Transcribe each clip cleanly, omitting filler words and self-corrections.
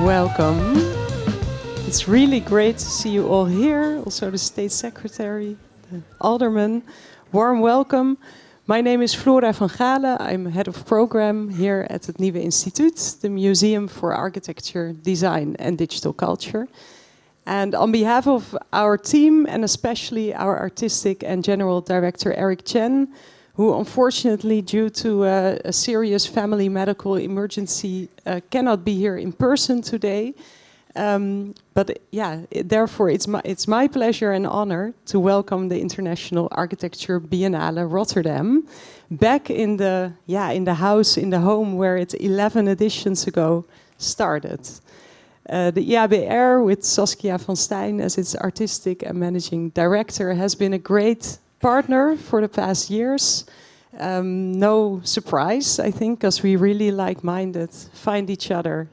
Welcome. It's really great to see you all here, also the State Secretary, the Alderman. Warm welcome. My name is Fleur van Galen. I'm Head of Program here at het Nieuwe Instituut, the Museum for Architecture, Design and Digital Culture. And on behalf of our team, and especially our Artistic and General Director Eric Chen, who unfortunately, due to a serious family medical emergency, cannot be here in person today. But yeah, therefore it's my pleasure and honor to welcome the International Architecture Biennale Rotterdam back in the house, in the home where it 11 editions ago started. The IABR, with Saskia van Stein as its artistic and managing director, has been a great partner for the past years. No surprise, I think, because we really like-minded find each other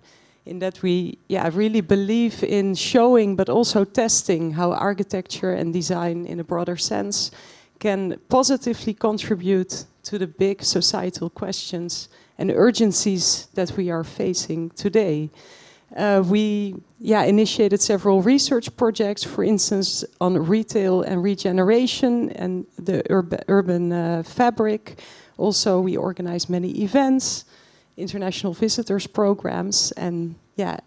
in that we really believe in showing but also testing how architecture and design in a broader sense can positively contribute to the big societal questions and urgencies that we are facing today. We initiated several research projects, for instance, on retail and regeneration and the urban fabric. Also, we organized many events, international visitors programs, and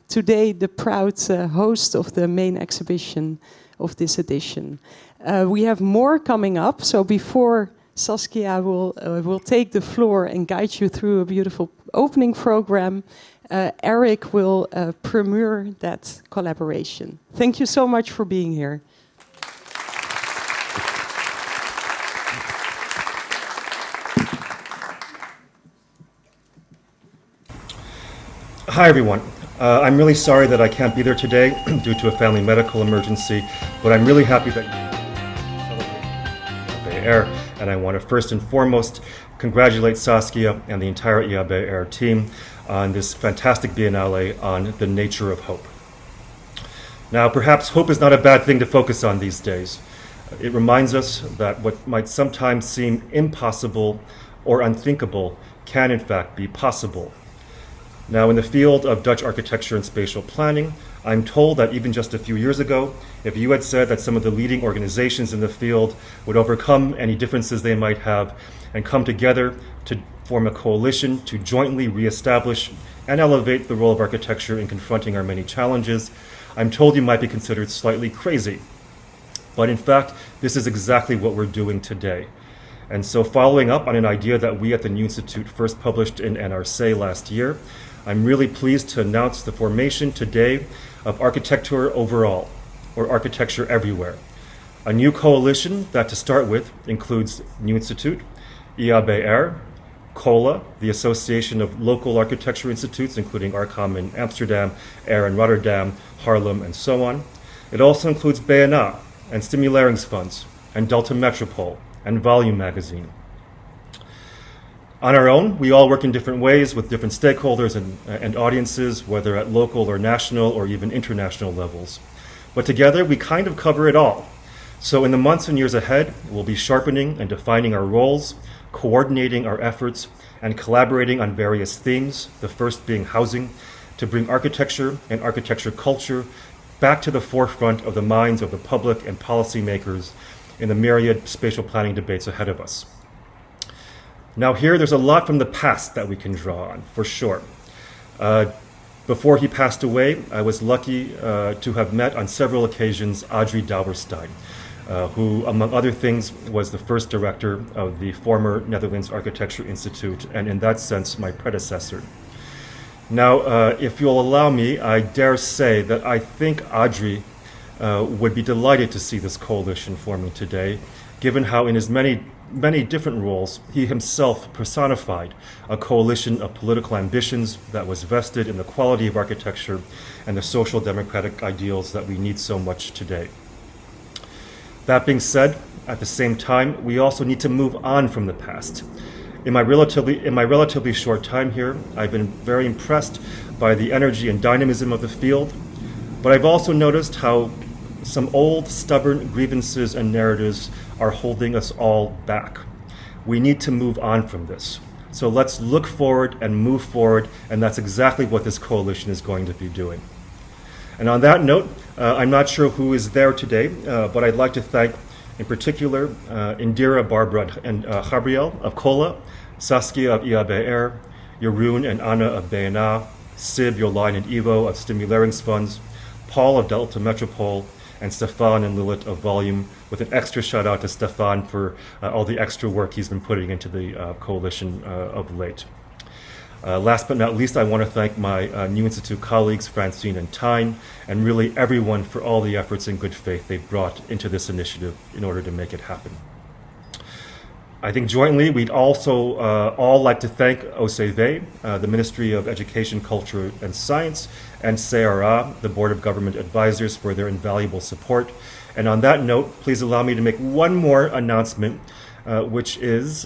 today the proud host of the main exhibition of this edition. We have more coming up, so before Saskia will take the floor and guide you through a beautiful opening program, Eric will premiere that collaboration. Thank you so much for being here. Hi everyone. I'm really sorry that I can't be there today due to a family medical emergency, but I'm really happy that you celebrate IABR, and I want to first and foremost congratulate Saskia and the entire IABR team on this fantastic Biennale on the nature of hope. Now, perhaps hope is not a bad thing to focus on these days. It reminds us that what might sometimes seem impossible or unthinkable can in fact be possible. Now, in the field of Dutch architecture and spatial planning, I'm told that even just a few years ago, if you had said that some of the leading organizations in the field would overcome any differences they might have and come together to form a coalition to jointly reestablish and elevate the role of architecture in confronting our many challenges, I'm told you might be considered slightly crazy. But in fact, this is exactly what we're doing today. And so following up on an idea that we at the New Institute first published in NRC last year, I'm really pleased to announce the formation today of Architectuur overall, or Architecture Everywhere, a new coalition that, to start with, includes New Institute, IABR, COLA, the Association of Local Architecture Institutes, including ARCAM in Amsterdam, AIR in Rotterdam, Haarlem, and so on. It also includes Biennale and Stimuleringsfonds and Delta Metropole and Volume Magazine. On our own, we all work in different ways with different stakeholders and audiences, whether at local or national or even international levels. But together, we kind of cover it all. So in the months and years ahead, we'll be sharpening and defining our roles, coordinating our efforts, and collaborating on various themes, the first being housing, to bring architecture and architecture culture back to the forefront of the minds of the public and policymakers in the myriad spatial planning debates ahead of us. Now here, there's a lot from the past that we can draw on, for sure. Before he passed away, I was lucky to have met on several occasions Audrey Douwerstein, who, among other things, was the first director of the former Netherlands Architecture Institute, and in that sense, my predecessor. Now, if you'll allow me, I dare say that I think Audrey would be delighted to see this coalition forming today, given how in his many different roles, he himself personified a coalition of political ambitions that was vested in the quality of architecture and the social democratic ideals that we need so much today. That being said, at the same time, we also need to move on from the past. In my relatively short time here, I've been very impressed by the energy and dynamism of the field, but I've also noticed how some old, stubborn grievances and narratives are holding us all back. We need to move on from this. So let's look forward and move forward, and that's exactly what this coalition is going to be doing. And on that note, I'm not sure who is there today, but I'd like to thank, in particular, Indira, Barbara, and Gabriel of COLA, Saskia of IABR, Jeroen and Anna of Biennale, Sib, Jolijn, and Ivo of Stimuleringsfonds, Paul of Delta Metropole, and Stefan and Lilith of Volume, with an extra shout out to Stefan for all the extra work he's been putting into the coalition of late. Last but not least, I want to thank my New Institute colleagues, Francine and Tyne, and really everyone for all the efforts and good faith they've brought into this initiative in order to make it happen. I think jointly we'd also all like to thank OCV, the Ministry of Education, Culture and Science, and CRA, the Board of Government Advisors, for their invaluable support. And on that note, please allow me to make one more announcement which is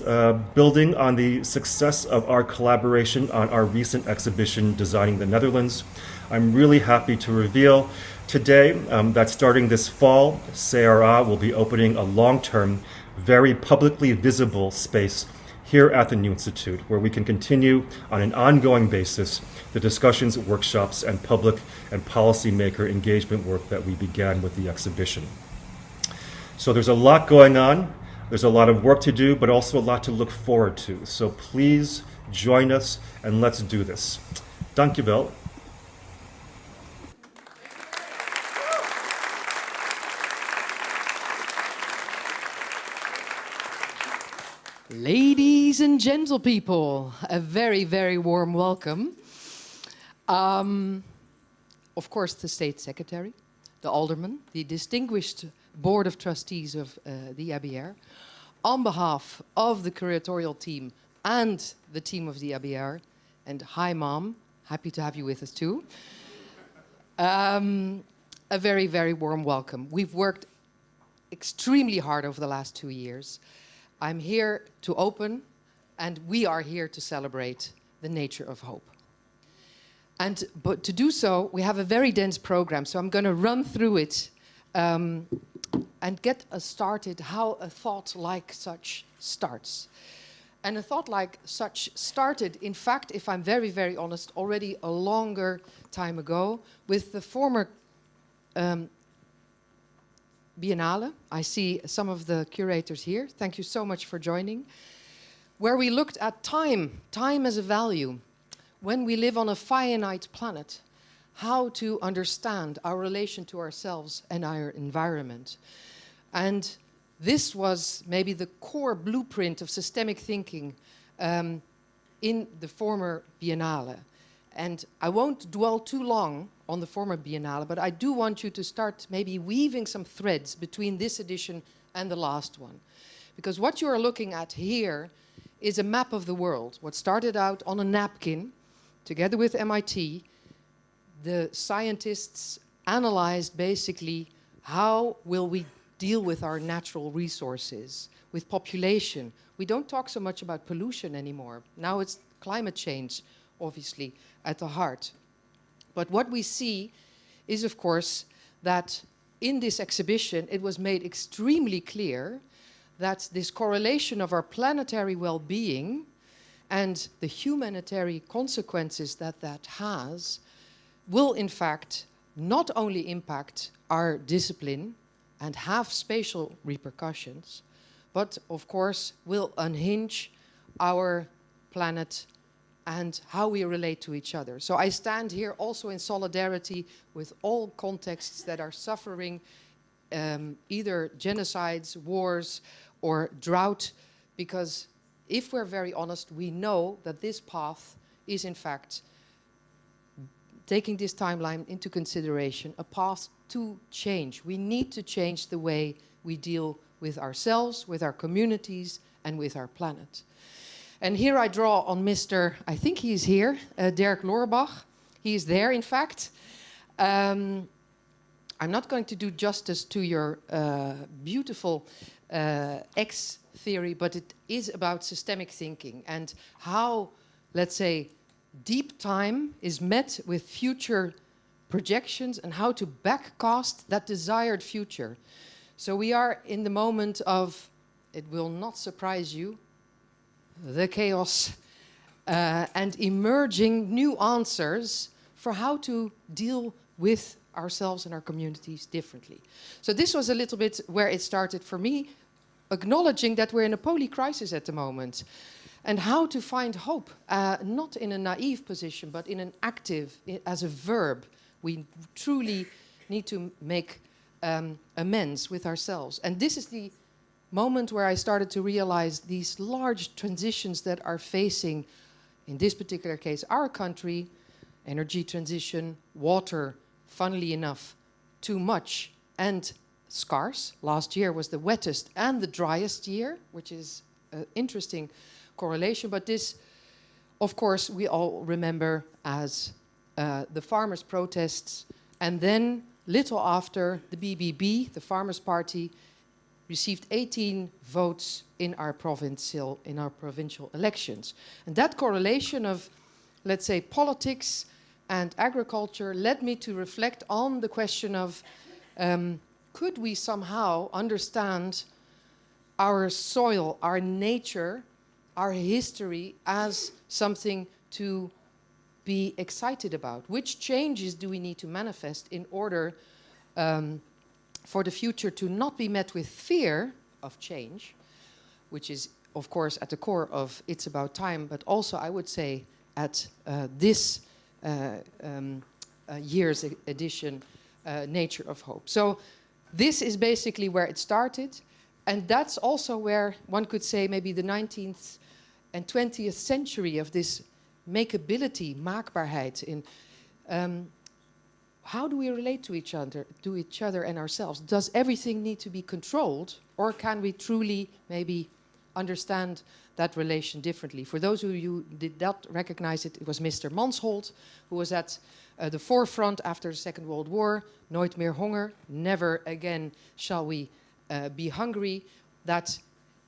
building on the success of our collaboration on our recent exhibition, Designing the Netherlands. I'm really happy to reveal today that starting this fall, CRA will be opening a long-term, very publicly visible space here at the New Institute, where we can continue on an ongoing basis the discussions, workshops, and public and policymaker engagement work that we began with the exhibition. So there's a lot going on, there's a lot of work to do, but also a lot to look forward to. So please join us and let's do this. Dank je wel. Ladies and gentle people, a very, very warm welcome. Of course, the State Secretary, the Alderman, the distinguished Board of Trustees of the IABR. On behalf of the curatorial team and the team of the IABR, and hi Mom, happy to have you with us too. A very, very warm welcome. We've worked extremely hard over the last 2 years. I'm here to open, and we are here to celebrate the nature of hope. But to do so, we have a very dense program, so I'm going to run through it and get us started how a thought like such starts. And a thought like such started, in fact, if I'm very, very honest, already a longer time ago with the former Biennale. I see some of the curators here. Thank you so much for joining. Where we looked at time as a value. When we live on a finite planet, how to understand our relation to ourselves and our environment. And this was maybe the core blueprint of systemic thinking in the former Biennale. And I won't dwell too long on the former Biennale, but I do want you to start maybe weaving some threads between this edition and the last one. Because what you are looking at here is a map of the world. What started out on a napkin, together with MIT, the scientists analyzed basically how will we deal with our natural resources, with population. We don't talk so much about pollution anymore. Now it's climate change, obviously, at the heart. But what we see is, of course, that in this exhibition, it was made extremely clear that this correlation of our planetary well-being and the humanitarian consequences that that has will, in fact, not only impact our discipline and have spatial repercussions, but, of course, will unhinge our planet and how we relate to each other. So I stand here also in solidarity with all contexts that are suffering either genocides, wars, or drought, because if we're very honest, we know that this path is in fact, taking this timeline into consideration, a path to change. We need to change the way we deal with ourselves, with our communities, and with our planet. And here I draw on Mr., I think he's here, Dirk Loorbach. He is there, in fact. I'm not going to do justice to your beautiful X theory, but it is about systemic thinking and how, let's say, deep time is met with future projections and how to backcast that desired future. So we are in the moment of, it will not surprise you, the chaos and emerging new answers for how to deal with ourselves and our communities differently. So this was a little bit where it started for me, acknowledging that we're in a poly-crisis at the moment and how to find hope, not in a naive position, but in an active, as a verb. We truly need to make amends with ourselves. And this is the moment where I started to realize these large transitions that are facing, in this particular case, our country, energy transition, water, funnily enough, too much and scarce. Last year was the wettest and the driest year, which is an interesting correlation. But this, of course, we all remember as the farmers' protests, and then little after the BBB, the Farmers' Party, received 18 votes in our provincial elections. And that correlation of, let's say, politics and agriculture led me to reflect on the question of could we somehow understand our soil, our nature, our history as something to be excited about? Which changes do we need to manifest in order for the future to not be met with fear of change, which is, of course, at the core of It's About Time, but also, I would say, at this year's edition, Nature of Hope. So this is basically where it started, and that's also where one could say maybe the 19th and 20th century of this makeability, maakbaarheid, in how do we relate to each other and ourselves? Does everything need to be controlled, or can we truly maybe understand that relation differently? For those of you who did not recognize it, it was Mr. Mansholt, who was at the forefront after the Second World War. Nooit meer honger, never again shall we be hungry. That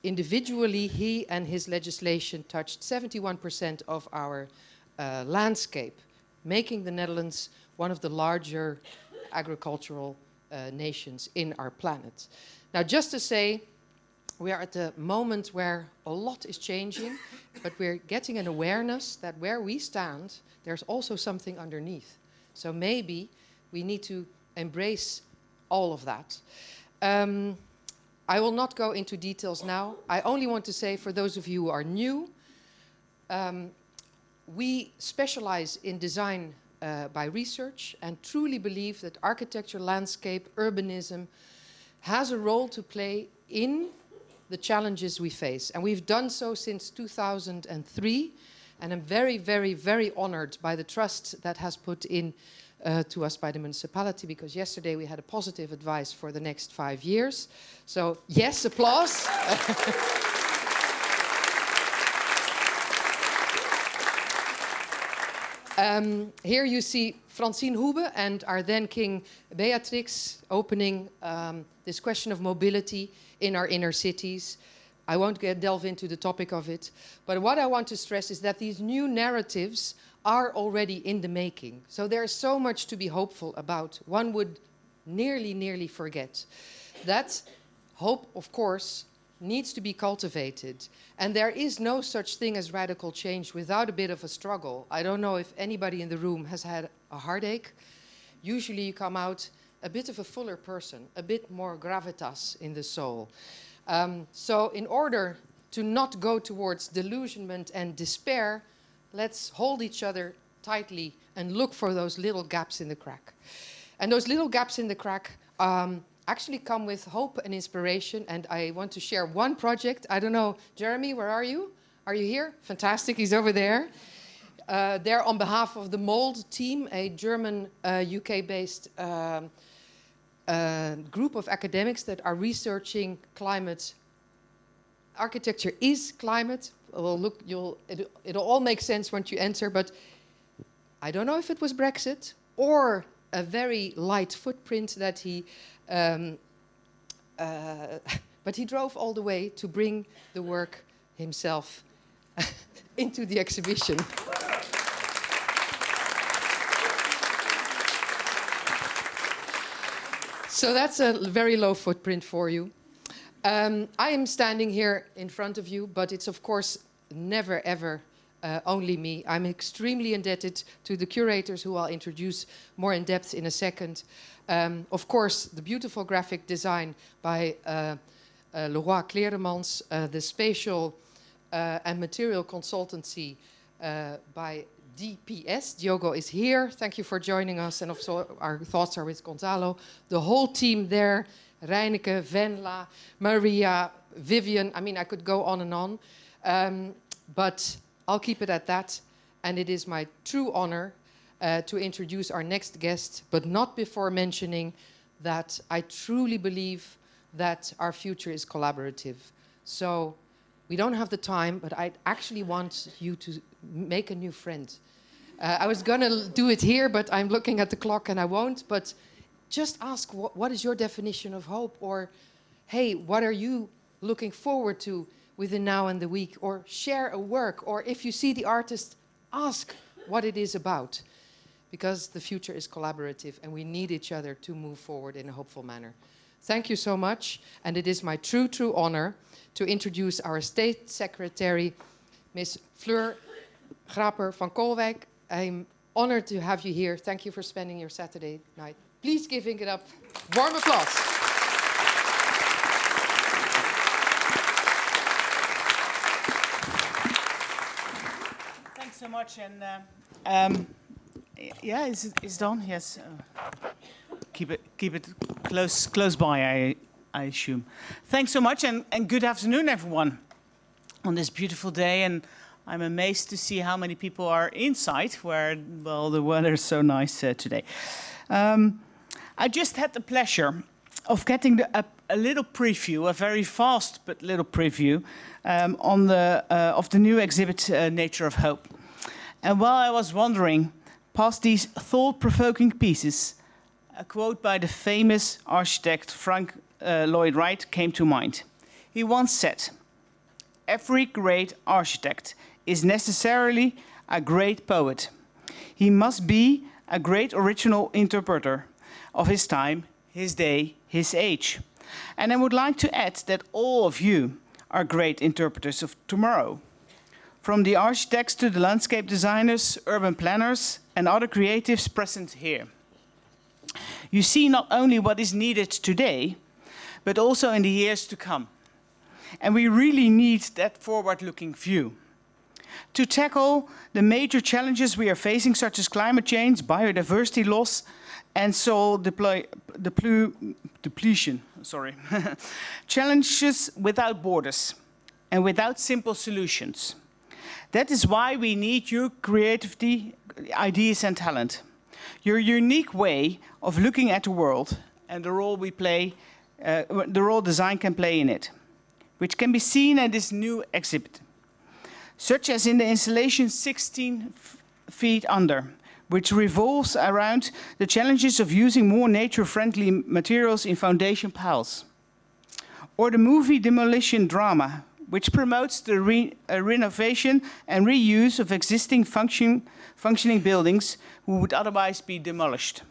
individually, he and his legislation touched 71% of our landscape, making the Netherlands one of the larger agricultural nations in our planet. Now, just to say, we are at the moment where a lot is changing, but we're getting an awareness that where we stand, there's also something underneath. So maybe we need to embrace all of that. I will not go into details now. I only want to say, for those of you who are new, we specialize in design by research and truly believe that architecture, landscape, urbanism has a role to play in the challenges we face. And we've done so since 2003. And I'm very, very, very honored by the trust that has put in to us by the municipality, because yesterday we had a positive advice for the next 5 years. So yes, applause. Here you see Francine Hoebe and our then King Beatrix opening this question of mobility in our inner cities. I won't delve into the topic of it, but what I want to stress is that these new narratives are already in the making. So there's so much to be hopeful about. One would nearly forget that hope, of course, needs to be cultivated. And there is no such thing as radical change without a bit of a struggle. I don't know if anybody in the room has had a heartache. Usually you come out a bit of a fuller person, a bit more gravitas in the soul. So in order to not go towards delusionment and despair, let's hold each other tightly and look for those little gaps in the crack. And those little gaps in the crack actually come with hope and inspiration. And I want to share one project. I don't know, Jeremy, where are you? Are you here? Fantastic, he's over there. They're on behalf of the MOLD team, a German, UK-based group of academics that are researching climate. Architecture is climate. Well, look, it'll all make sense once you enter, but I don't know if it was Brexit or a very light footprint that he, but he drove all the way to bring the work himself into the exhibition. So that's a very low footprint for you. I am standing here in front of you, but it's of course never ever only me. I'm extremely indebted to the curators, who I'll introduce more in depth in a second. Of course, the beautiful graphic design by Leroy Cleremans, the spatial and material consultancy by DPS. Diogo is here. Thank you for joining us. And also our thoughts are with Gonzalo. The whole team there, Reineke, Venla, Maria, Vivian. I mean, I could go on and on. But I'll keep it at that. And it is my true honor to introduce our next guest, but not before mentioning that I truly believe that our future is collaborative. So we don't have the time, but I actually want you to make a new friend. I was gonna do it here, but I'm looking at the clock and I won't. But just ask, what is your definition of hope? Or hey, what are you looking forward to within now and the week? Or share a work, or if you see the artist, ask what it is about. Because the future is collaborative and we need each other to move forward in a hopeful manner. Thank you so much, and it is my true honor to introduce our State Secretary, Ms. Fleur Gräper-van Koolwijk. I'm honored to have you here. Thank you for spending your Saturday night. Please giving it up. Warm applause. Thanks so much, and yeah, it's done. Yes, keep it close by. I assume. Thanks so much, and good afternoon, everyone, on this beautiful day. And I'm amazed to see how many people are inside, where, well, the weather is so nice today. I just had the pleasure of getting a little preview, a very fast but little preview, of the new exhibit, Nature of Hope. And while I was wandering past these thought-provoking pieces, a quote by the famous architect Frank Lloyd Wright came to mind. He once said, "Every great architect is necessarily a great poet. He must be a great original interpreter of his time, his day, his age." And I would like to add that all of you are great interpreters of tomorrow. From the architects to the landscape designers, urban planners, and other creatives present here. You see not only what is needed today, but also in the years to come. And we really need that forward-looking view. To tackle the major challenges we are facing, such as climate change, biodiversity loss, and soil depletion, challenges without borders and without simple solutions. That is why we need your creativity, ideas and talent. Your unique way of looking at the world and the role we play, the role design can play in it, which can be seen at this new exhibit, such as in the installation 16 feet under, which revolves around the challenges of using more nature-friendly materials in foundation piles. Or the movie Demolition Drama, which promotes the renovation and reuse of existing functioning buildings who would otherwise be demolished.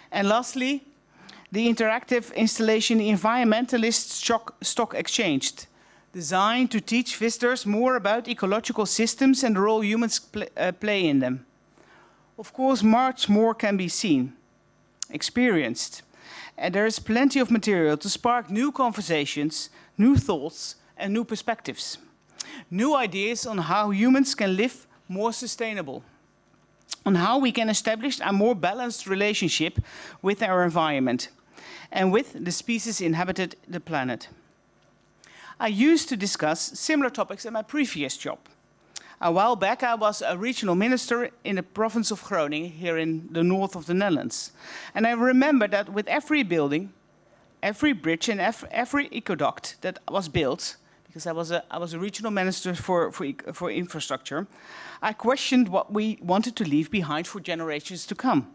And lastly, the interactive installation Environmentalist Stock Exchange, designed to teach visitors more about ecological systems and the role humans play in them. Of course, much more can be seen, experienced, and there is plenty of material to spark new conversations, new thoughts, and new perspectives. New ideas on how humans can live more sustainable, on how we can establish a more balanced relationship with our environment and with the species inhabited the planet. I used to discuss similar topics in my previous job. A while back, I was a regional minister in the province of Groningen, here in the north of the Netherlands. And I remember that with every building, every bridge and every aqueduct that was built, because I was a regional minister for infrastructure, I questioned what we wanted to leave behind for generations to come.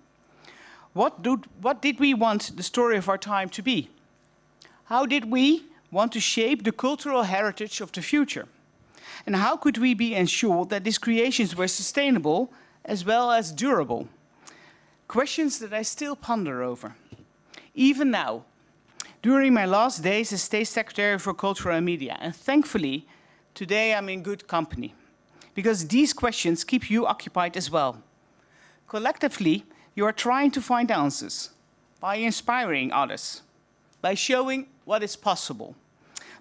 What did we want the story of our time to be? How did we want to shape the cultural heritage of the future? And how could we be ensured that these creations were sustainable as well as durable? Questions that I still ponder over. Even now, during my last days as State Secretary for Culture and Media, and thankfully, today I'm in good company, because these questions keep you occupied as well. Collectively, you are trying to find answers by inspiring others, by showing what is possible,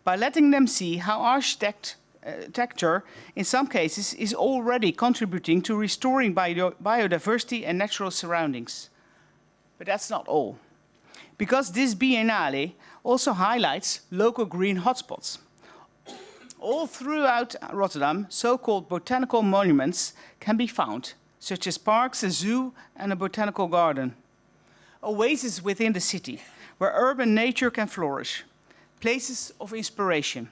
by letting them see how architecture, in some cases, is already contributing to restoring biodiversity and natural surroundings. But that's not all. Because this Biennale also highlights local green hotspots. All throughout Rotterdam, so-called botanical monuments can be found, such as parks, a zoo, and a botanical garden. Oases within the city, where urban nature can flourish. Places of inspiration.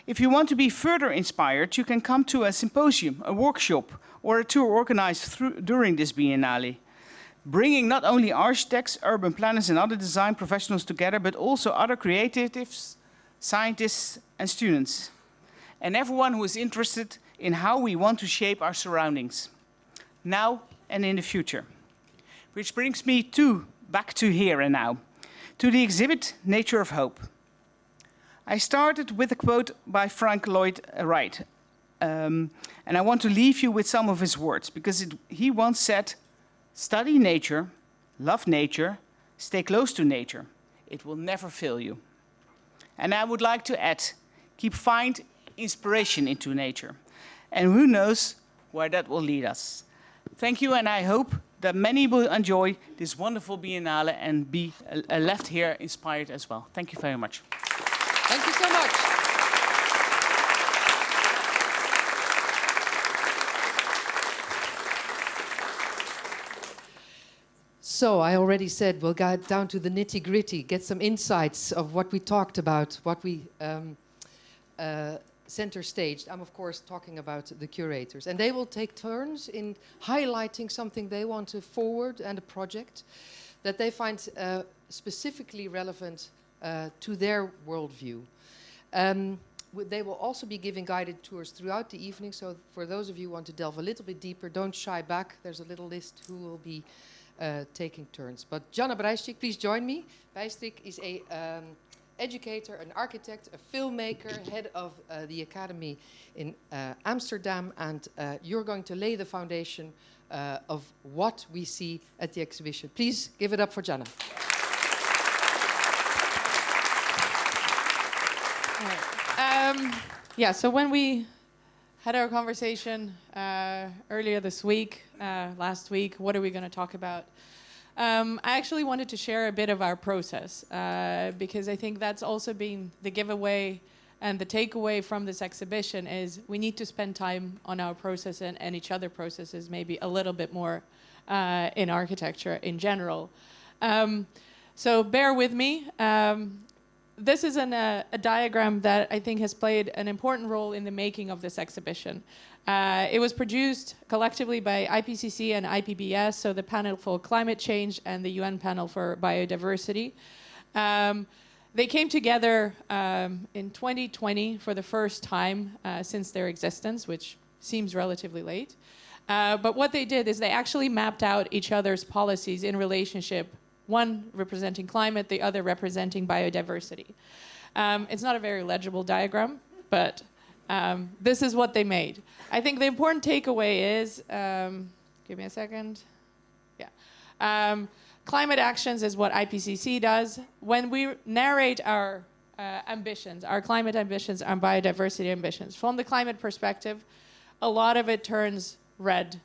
If you want to be further inspired, you can come to a symposium, a workshop, or a tour organized during this Biennale. bringing not only architects, urban planners and other design professionals together, but also other creatives, scientists and students, and everyone who is interested in how we want to shape our surroundings, now and in the future. Which brings me back to here and now, to the exhibit Nature of Hope. I started with a quote by Frank Lloyd Wright, and I want to leave you with some of his words, because he once said, "Study nature, love nature, stay close to nature. It will never fail you." And I would like to add, find inspiration into nature. And who knows where that will lead us. Thank you, and I hope that many will enjoy this wonderful Biennale and be left here inspired as well. Thank you very much. Thank you so much. So I already said we'll get down to the nitty-gritty, get some insights of what we talked about, what we center staged. I'm of course talking about the curators, and they will take turns in highlighting something they want to forward and a project that they find specifically relevant to their worldview. They will also be giving guided tours throughout the evening, so for those of you who want to delve a little bit deeper, don't shy back. There's a little list who will be taking turns. But Janna Bystrykh, please join me. Bystrykh is a educator, an architect, a filmmaker, head of the academy in Amsterdam, and you're going to lay the foundation of what we see at the exhibition. Please give it up for Janna. Yeah, so when we had our conversation earlier this week, last week, what are we going to talk about? I actually wanted to share a bit of our process because I think that's also been the giveaway and the takeaway from this exhibition is we need to spend time on our process and each other processes maybe a little bit more in architecture in general. So bear with me. This is a diagram that I think has played an important role in the making of this exhibition. It was produced collectively by IPCC and IPBS, so the panel for climate change and the UN panel for biodiversity. They came together in 2020 for the first time since their existence, which seems relatively late. But what they did is they actually mapped out each other's policies in relationship, one representing climate, the other representing biodiversity. It's not a very legible diagram, but this is what they made. I think the important takeaway is, give me a second. Yeah. Climate actions is what IPCC does. When we narrate our ambitions, our climate ambitions, our biodiversity ambitions, from the climate perspective, a lot of it turns red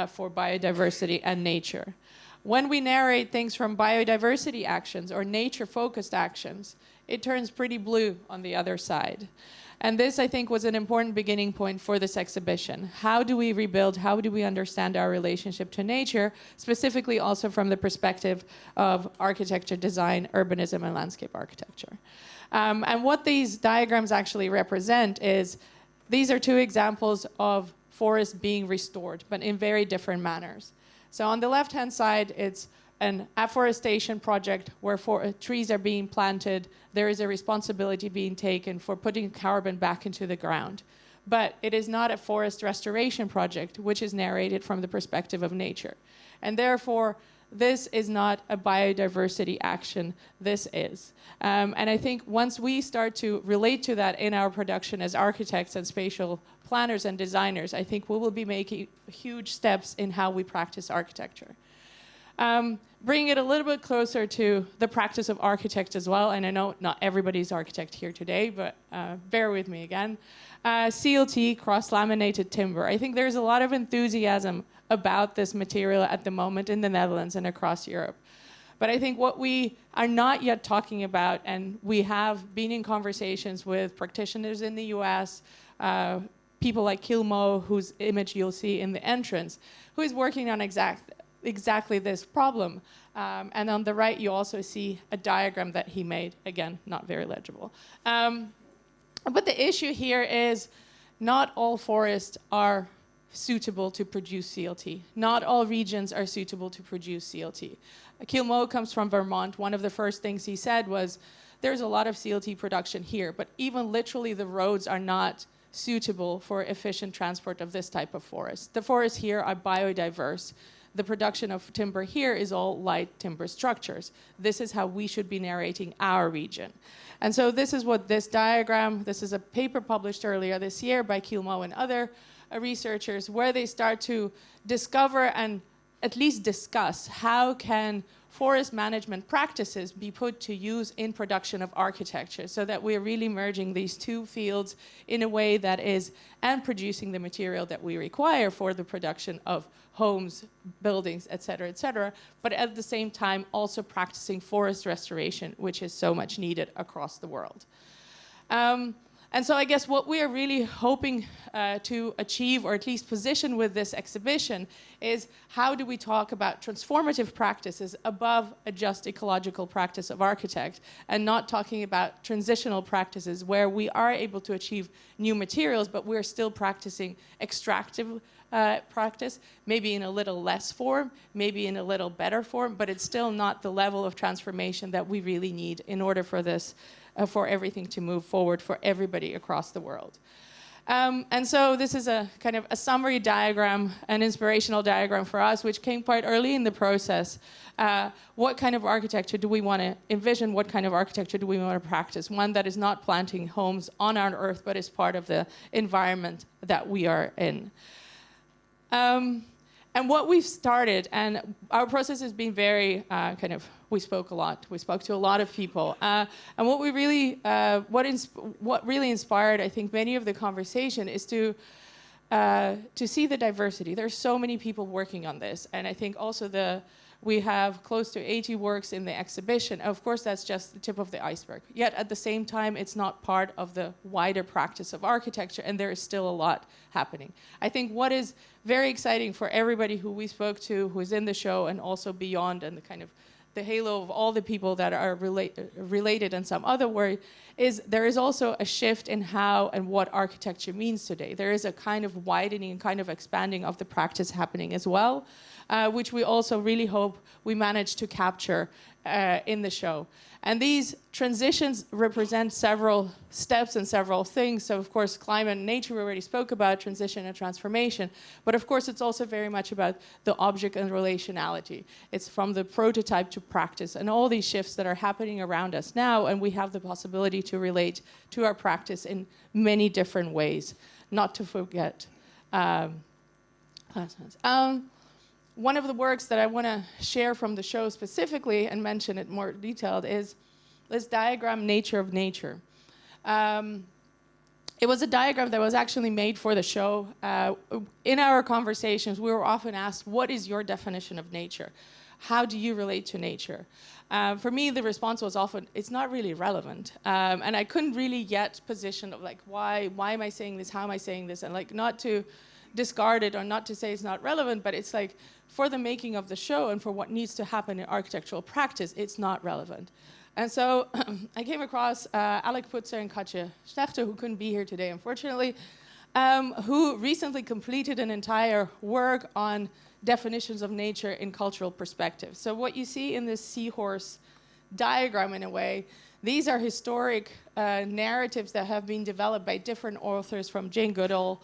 for biodiversity and nature. When we narrate things from biodiversity actions or nature-focused actions, it turns pretty blue on the other side. And this, I think, was an important beginning point for this exhibition. How do we rebuild? How do we understand our relationship to nature, specifically also from the perspective of architecture, design, urbanism, and landscape architecture? And what these diagrams actually represent is, these are two examples of forests being restored, but in very different manners. So on the left-hand side, it's an afforestation project where trees are being planted. There is a responsibility being taken for putting carbon back into the ground. But it is not a forest restoration project, which is narrated from the perspective of nature. And therefore, this is not a biodiversity action, this is. And I think once we start to relate to that in our production as architects and spatial planners and designers, I think we will be making huge steps in how we practice architecture. Bring it a little bit closer to the practice of architect as well, and I know not everybody's architect here today, but bear with me again. CLT, cross-laminated timber. I think there's a lot of enthusiasm about this material at the moment in the Netherlands and across Europe. But I think what we are not yet talking about, and we have been in conversations with practitioners in the US, people like Kilmo, whose image you'll see in the entrance, who is working on exactly this problem. And on the right, you also see a diagram that he made. Again, not very legible. But the issue here is not all forests are suitable to produce CLT. Not all regions are suitable to produce CLT. Kielmo comes from Vermont. One of the first things he said was, there's a lot of CLT production here, but even literally the roads are not suitable for efficient transport of this type of forest. The forests here are biodiverse. The production of timber here is all light timber structures. This is how we should be narrating our region. And so this is what this diagram, this is a paper published earlier this year by Kielmo and other researchers, where they start to discover and at least discuss how can forest management practices be put to use in production of architecture, so that we're really merging these two fields in a way that is, and producing the material that we require for the production of homes, buildings, et cetera, but at the same time also practicing forest restoration, which is so much needed across the world. And so I guess what we are really hoping to achieve, or at least position with this exhibition, is how do we talk about transformative practices above a just ecological practice of architect, and not talking about transitional practices where we are able to achieve new materials, but we're still practicing extractive practice, maybe in a little less form, maybe in a little better form, but it's still not the level of transformation that we really need in order for this for everything to move forward for everybody across the world. And so this is a kind of a summary diagram, an inspirational diagram for us, which came quite early in the process. What kind of architecture do we want to envision? What kind of architecture do we want to practice? One that is not planting homes on our earth, but is part of the environment that we are in. And what we've started, and our process has been very we spoke a lot. We spoke to a lot of people, and what we really, what really inspired, I think, many of the conversation is to see the diversity. There's so many people working on this, and I think also we have close to 80 works in the exhibition. Of course, that's just the tip of the iceberg. Yet at the same time, it's not part of the wider practice of architecture, and there is still a lot happening. I think what is very exciting for everybody who we spoke to, who is in the show, and also beyond, and the kind of the halo of all the people that are related in some other way, is there is also a shift in how and what architecture means today. There is a kind of widening and kind of expanding of the practice happening as well, which we also really hope we manage to capture in the show. And these transitions represent several steps and several things. So of course, climate and nature, we already spoke about, transition and transformation. But of course, it's also very much about the object and relationality. It's from the prototype to practice, and all these shifts that are happening around us now, and we have the possibility to relate to our practice in many different ways, not to forget. One of the works that I want to share from the show specifically and mention it more detailed is this diagram, Nature of Nature. It was a diagram that was actually made for the show. In our conversations, we were often asked, what is your definition of nature? How do you relate to nature? For me, the response was often, it's not really relevant. And I couldn't really yet position of like, why am I saying this? How am I saying this? And like, not to discard it or not to say it's not relevant, but it's like, for the making of the show and for what needs to happen in architectural practice, it's not relevant. And so I came across Alec Putzer and Katja Schlechter, who couldn't be here today, unfortunately, who recently completed an entire work on definitions of nature in cultural perspective. So what you see in this seahorse diagram, in a way, these are historic narratives that have been developed by different authors, from Jane Goodall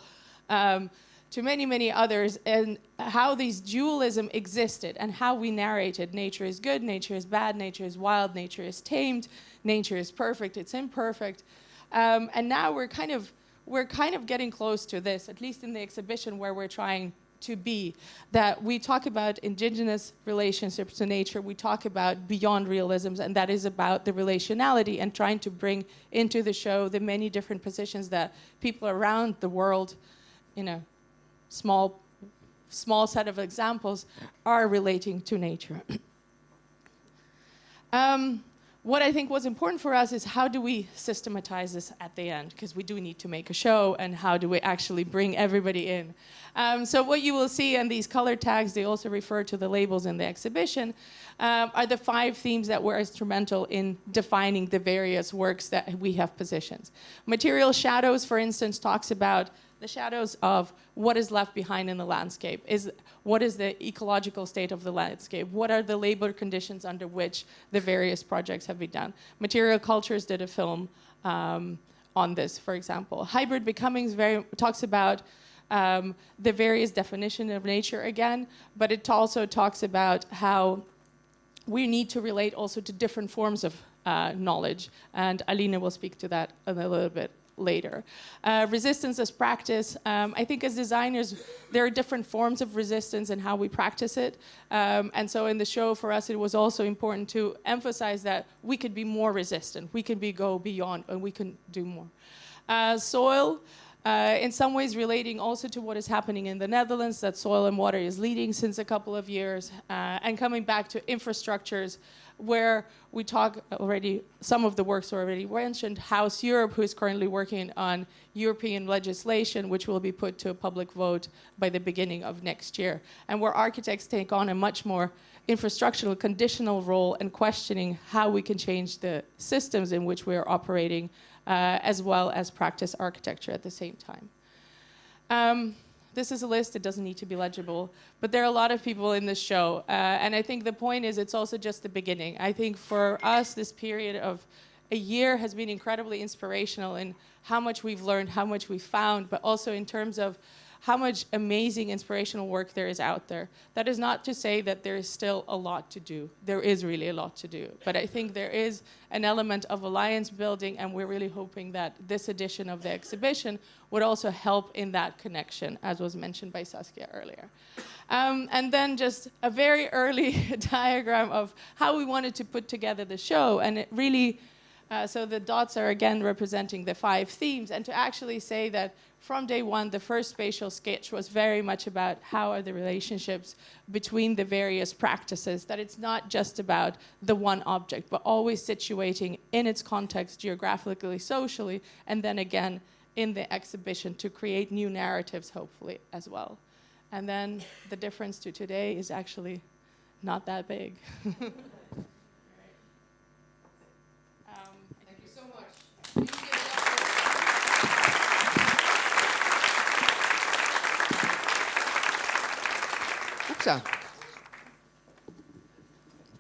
to many, many others, and how these dualism existed and how we narrated nature is good, nature is bad, nature is wild, nature is tamed, nature is perfect, it's imperfect. And now we're kind of getting close to this, at least in the exhibition where we're trying to be, that we talk about indigenous relationships to nature, we talk about beyond realisms, and that is about the relationality and trying to bring into the show the many different positions that people around the world, small set of examples, are relating to nature. What I think was important for us is how do we systematize this at the end? Because we do need to make a show, and how do we actually bring everybody in? So what you will see in these color tags, they also refer to the labels in the exhibition, are the 5 themes that were instrumental in defining the various works that we have positioned. Material shadows, for instance, talks about the shadows of what is left behind in the landscape. What is the ecological state of the landscape? What are the labor conditions under which the various projects have been done? Material Cultures did a film on this, for example. Hybrid Becomings talks about the various definitions of nature again, but it also talks about how we need to relate also to different forms of knowledge, and Aline will speak to that a little bit later. Resistance as practice. I think as designers, there are different forms of resistance and how we practice it. And so in the show, for us, it was also important to emphasize that we could be more resistant. We can go beyond, and we can do more. Soil. In some ways relating also to what is happening in the Netherlands, that Soil and Water is leading since a couple of years, and coming back to infrastructures, where we talk already, some of the works already mentioned, House Europe, who is currently working on European legislation, which will be put to a public vote by the beginning of next year, and where architects take on a much more infrastructural, conditional role in questioning how we can change the systems in which we are operating, as well as practice architecture at the same time. This is a list, it doesn't need to be legible, but there are a lot of people in this show. And I think the point is it's also just the beginning. I think for us, this period of a year has been incredibly inspirational in how much we've learned, how much we've found, but also in terms of how much amazing inspirational work there is out there. That is not to say that there is still a lot to do. There is really a lot to do. But I think there is an element of alliance building, and we're really hoping that this edition of the exhibition would also help in that connection, as was mentioned by Saskia earlier. And then just a very early diagram of how we wanted to put together the show. And it really, so the dots are again representing the 5 themes, and to actually say that from day one, the first spatial sketch was very much about how are the relationships between the various practices, that it's not just about the one object, but always situating in its context geographically, socially, and then again in the exhibition to create new narratives, hopefully, as well. And then the difference to today is actually not that big. Thank you so much.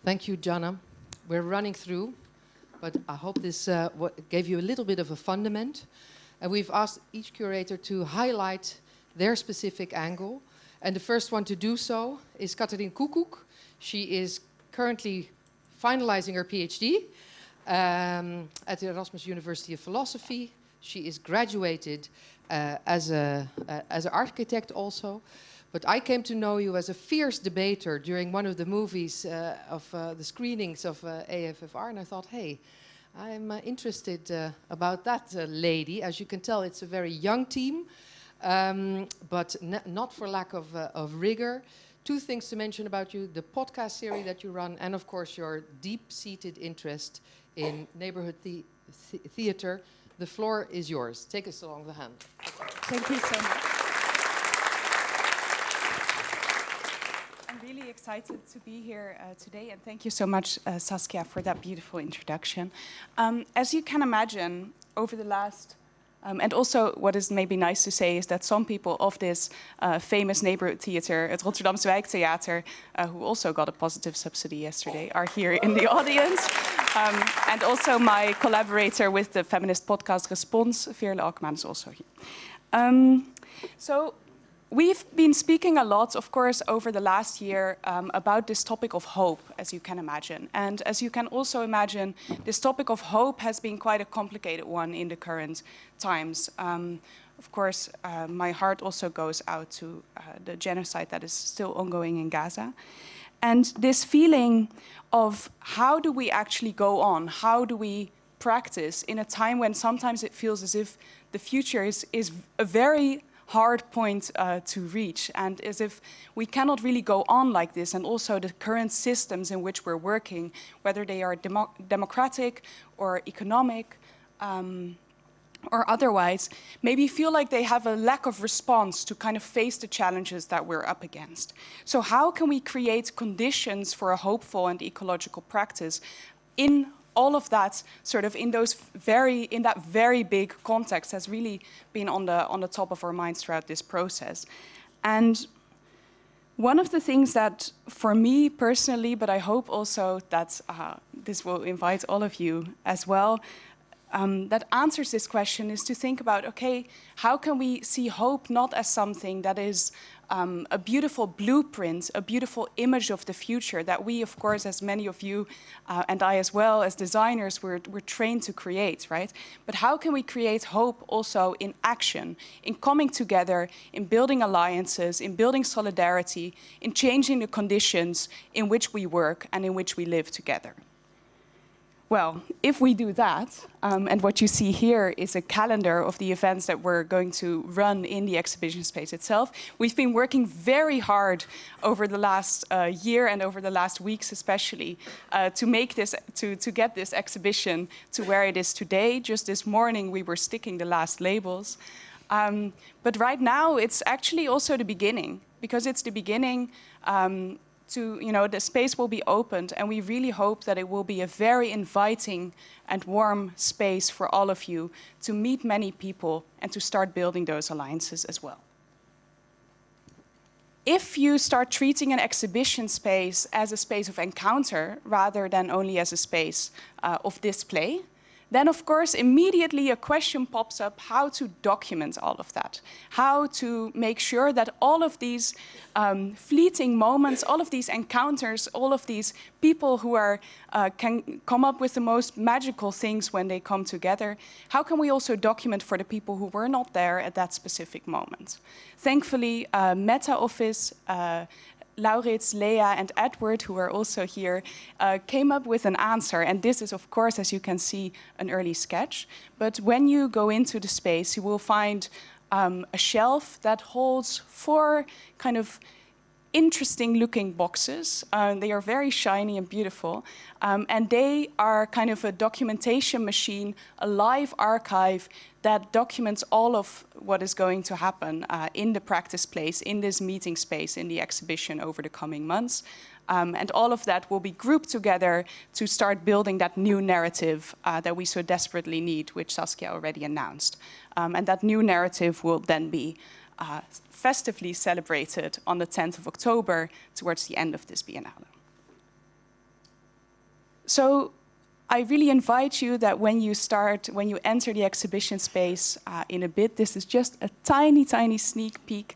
Thank you, Janna. We're running through, but I hope this gave you a little bit of a fundament. And we've asked each curator to highlight their specific angle. And the first one to do so is Katarine Koekoek. She is currently finalizing her PhD at the Erasmus University of Philosophy. She is graduated as an architect also. But I came to know you as a fierce debater during one of the movies of the screenings of AFFR, and I thought, hey, I'm interested about that lady. As you can tell, it's a very young team, but not for lack of rigor. 2 things to mention about you: the podcast series that you run, and of course your deep-seated interest in neighborhood theater. The floor is yours. Take us along the hand. Thank you so much. Really excited to be here today, and thank you so much, Saskia, for that beautiful introduction. As you can imagine, over the last, and also what is maybe nice to say is that some people of this famous neighborhood theater, het Rotterdamse Wijktheater, who also got a positive subsidy yesterday, are here in the audience. And also my collaborator with the feminist podcast Response, Veerle Alkmaar, is also here. We've been speaking a lot, of course, over the last year about this topic of hope, as you can imagine. And as you can also imagine, this topic of hope has been quite a complicated one in the current times. Of course, my heart also goes out to the genocide that is still ongoing in Gaza. And this feeling of how do we actually go on? How do we practice in a time when sometimes it feels as if the future is a very hard point to reach, and as if we cannot really go on like this, and also the current systems in which we're working, whether they are democratic or economic or otherwise, maybe feel like they have a lack of response to kind of face the challenges that we're up against. So how can we create conditions for a hopeful and ecological practice in all of that sort of in that very big context has really been on the top of our minds throughout this process. And one of the things that, for me personally, but I hope also that this will invite all of you as well, that answers this question is to think about, okay, how can we see hope not as something that is a beautiful blueprint, a beautiful image of the future that we, of course, as many of you and I as well, as designers, we're trained to create, right? But how can we create hope also in action, in coming together, in building alliances, in building solidarity, in changing the conditions in which we work and in which we live together? Well, if we do that, and what you see here is a calendar of the events that we're going to run in the exhibition space itself. We've been working very hard over the last year and over the last weeks especially to make this, to get this exhibition to where it is today. Just this morning we were sticking the last labels. But right now it's actually also the beginning, because it's the beginning the space will be opened, and we really hope that it will be a very inviting and warm space for all of you to meet many people and to start building those alliances as well. If you start treating an exhibition space as a space of encounter rather than only as a space of display, then of course immediately a question pops up how to document all of that, how to make sure that all of these fleeting moments, all of these encounters, all of these people who can come up with the most magical things when they come together, how can we also document for the people who were not there at that specific moment? Thankfully, Meta Office, Laurits, Lea, and Edward, who are also here, came up with an answer. And this is, of course, as you can see, an early sketch. But when you go into the space, you will find a shelf that holds 4 kind of interesting-looking boxes. They are very shiny and beautiful. And they are kind of a documentation machine, a live archive that documents all of what is going to happen in the practice place, in this meeting space, in the exhibition over the coming months. And all of that will be grouped together to start building that new narrative that we so desperately need, which Saskia already announced. And that new narrative will then be festively celebrated on the 10th of October towards the end of this Biennale. So I really invite you that when you enter the exhibition space in a bit, this is just a tiny, tiny sneak peek.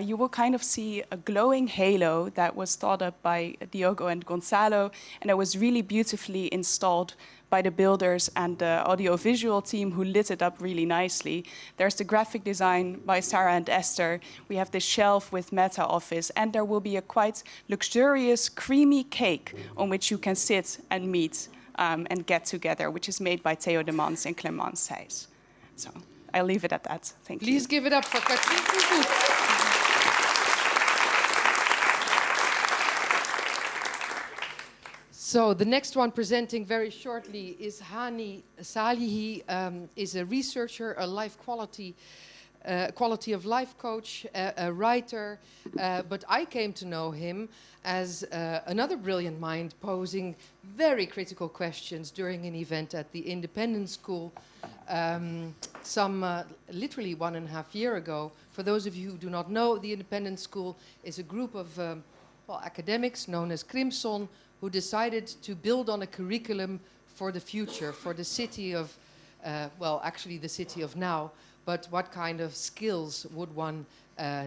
You will kind of see a glowing halo that was thought up by Diogo and Gonzalo, and that was really beautifully installed by the builders and the audiovisual team who lit it up really nicely. There's the graphic design by Sarah and Esther. We have this shelf with Meta Office, and there will be a quite luxurious, creamy cake on which you can sit and meet and get together, which is made by Theo de Mans and Clément Seyss. So I'll leave it at that. Thank you. Please give it up for Katrien Koevoet. So the next one presenting very shortly is Hani Salihi, is a researcher, a life quality of life coach, a writer, but I came to know him as another brilliant mind posing very critical questions during an event at the Independent School literally 1.5 years ago. For those of you who do not know, the Independent School is a group of academics known as Crimson, who decided to build on a curriculum for the future, for the city of, actually the city of now, but what kind of skills would one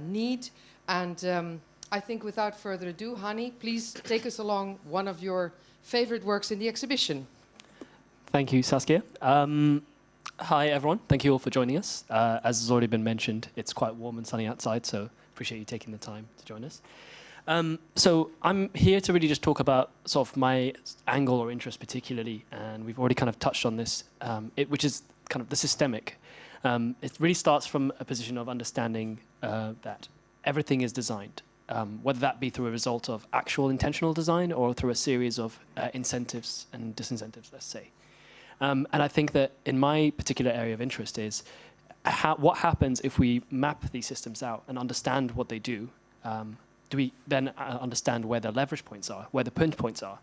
need? And I think without further ado, Hani, please take us along one of your favorite works in the exhibition. Thank you, Saskia. Hi, everyone. Thank you all for joining us. As has already been mentioned, it's quite warm and sunny outside, so appreciate you taking the time to join us. So I'm here to really just talk about sort of my angle or interest particularly, and we've already kind of touched on this, which is kind of the systemic. It really starts from a position of understanding that everything is designed, whether that be through a result of actual intentional design or through a series of incentives and disincentives, let's say. And I think that in my particular area of interest is what happens if we map these systems out and understand what they do. Do we then understand where the leverage points are, where the pinch points are?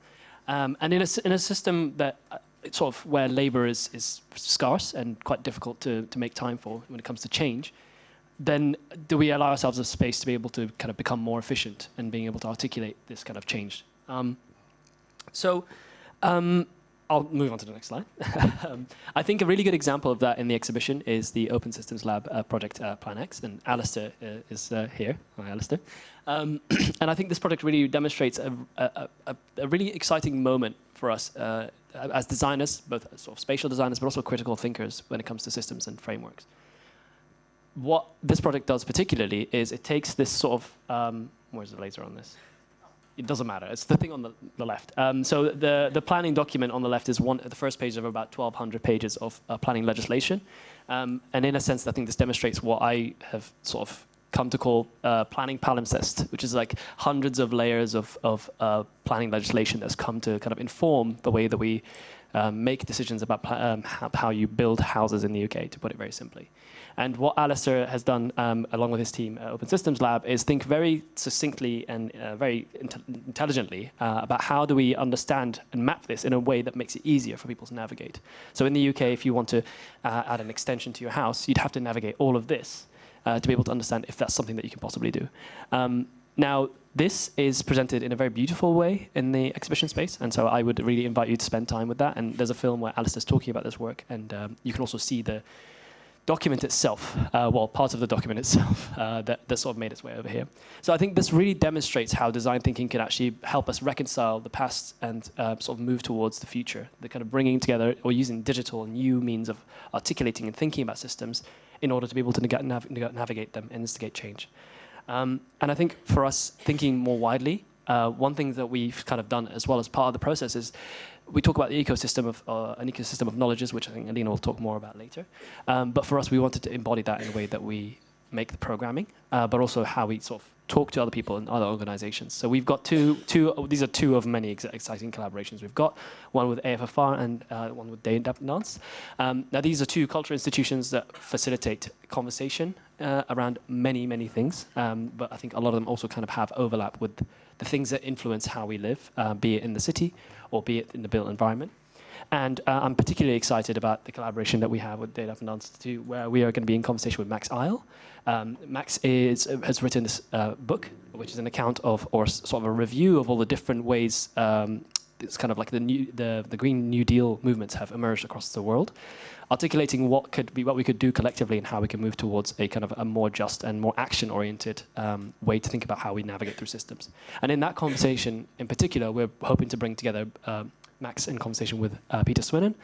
And in a system that sort of where labor is scarce and quite difficult to make time for when it comes to change, then do we allow ourselves a space to be able to kind of become more efficient and being able to articulate this kind of change? I'll move on to the next slide. I think a really good example of that in the exhibition is the Open Systems Lab project Plan X, and Alistair is here. Hi, Alistair. And I think this project really demonstrates a really exciting moment for us as designers, both sort of spatial designers, but also critical thinkers when it comes to systems and frameworks. What this project does particularly is it takes this sort of, where's the laser on this? It doesn't matter. It's the thing on the left. So the planning document on the left is the first page of about 1,200 pages of planning legislation. And in a sense, I think this demonstrates what I have sort of come to call planning palimpsest, which is like hundreds of layers of planning legislation that's come to kind of inform the way that we make decisions about how you build houses in the UK, to put it very simply. And what Alistair has done, along with his team at Open Systems Lab, is think very succinctly and very intelligently about how do we understand and map this in a way that makes it easier for people to navigate. So in the UK, if you want to add an extension to your house, you'd have to navigate all of this to be able to understand if that's something that you can possibly do. Now, this is presented in a very beautiful way in the exhibition space, and so I would really invite you to spend time with that. And there's a film where Alistair's talking about this work, and you can also see the document itself, well, part of the document itself that sort of made its way over here. So I think this really demonstrates how design thinking can actually help us reconcile the past and sort of move towards the future. The kind of bringing together or using digital and new means of articulating and thinking about systems in order to be able to navigate them and instigate change. And I think for us, thinking more widely, one thing that we've kind of done as well as part of the process is we talk about the ecosystem of an ecosystem of knowledges, which I think Alina will talk more about later. But for us, we wanted to embody that in a way that we make the programming, but also how we sort of talk to other people and other organizations. So we've got these are two of many exciting collaborations. We've got one with AFFR and one with Independence. Now these are two cultural institutions that facilitate conversation around many, many things. But I think a lot of them also kind of have overlap with the things that influence how we live, be it in the city or be it in the built environment. And I'm particularly excited about the collaboration that we have with Data and Institute, where we are going to be in conversation with Max Isle. Max has written this book, which is an account of, or sort of a review of all the different ways it's kind of like the Green New Deal movements have emerged across the world, articulating what we could do collectively and how we can move towards a kind of a more just and more action-oriented way to think about how we navigate through systems. And in that conversation, in particular, we're hoping to bring together Max in conversation with Peter Swinnen,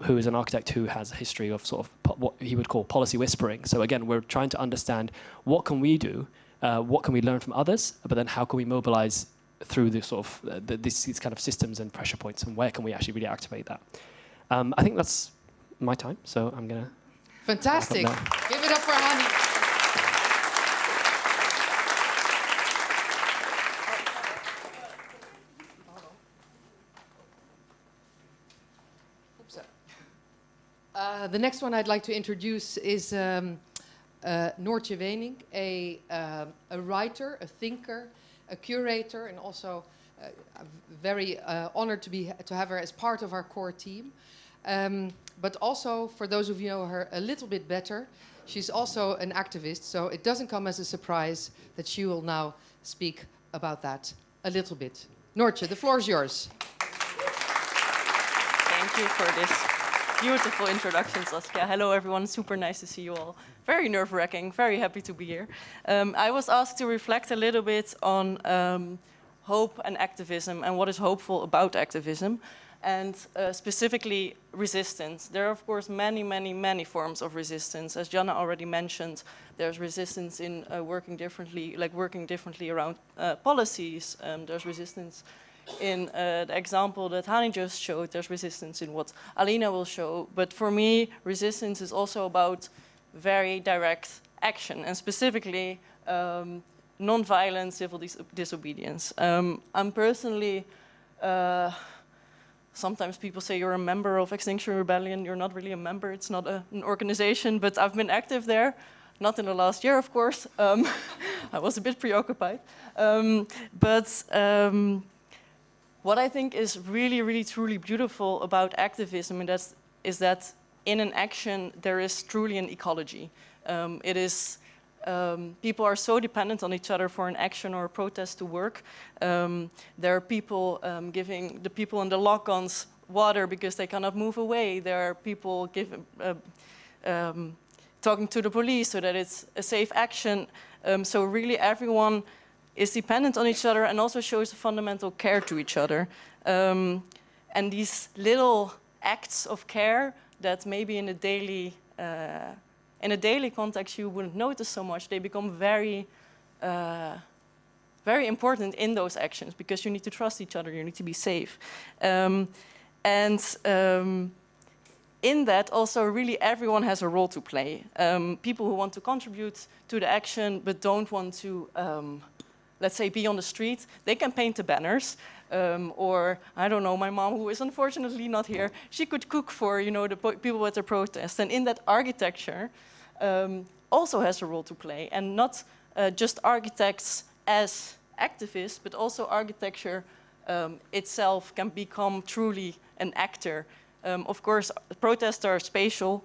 who is an architect who has a history of sort of what he would call policy whispering. So again, we're trying to understand what can we do, what can we learn from others, but then how can we mobilize through the sort of these kind of systems and pressure points, and where can we actually really activate that? I think that's my time, so I'm gonna. Fantastic! Give it up for Hani. The next one I'd like to introduce is Noortje Wening, a writer, a thinker, a curator, and also very honored to have her as part of our core team. But also, for those of you who know her a little bit better, she's also an activist, so it doesn't come as a surprise that she will now speak about that a little bit. Noortje, the floor is yours. Thank you for this beautiful introduction, Saskia. Hello, everyone. Super nice to see you all. Very nerve-wracking. Very happy to be here. I was asked to reflect a little bit on hope and activism and what is hopeful about activism, and specifically resistance. There are, of course, many, many, many forms of resistance. As Janna already mentioned, there's resistance in working differently around policies. There's resistance in the example that Hani just showed. There's resistance in what Alina will show. But for me, resistance is also about very direct action, and specifically non-violent civil disobedience. I'm personally, sometimes people say you're a member of Extinction Rebellion. You're not really a member. It's not an organization, but I've been active there. Not in the last year, of course. I was a bit preoccupied. what I think is really, really, truly beautiful about activism is that in an action there is truly an ecology. People are so dependent on each other for an action or a protest to work. There are people giving the people in the lock-ons water because they cannot move away. There are people talking to the police so that it's a safe action. So really everyone is dependent on each other and also shows a fundamental care to each other. And these little acts of care that maybe in a daily context you wouldn't notice so much, they become very, very important in those actions because you need to trust each other, you need to be safe. In that also really everyone has a role to play. People who want to contribute to the action but don't want to, let's say, be on the street, they can paint the banners. Or, I don't know, my mom, who is unfortunately not here, she could cook for, the people at the protest. And in that architecture also has a role to play. And not just architects as activists, but also architecture itself can become truly an actor. Of course, protests are spatial.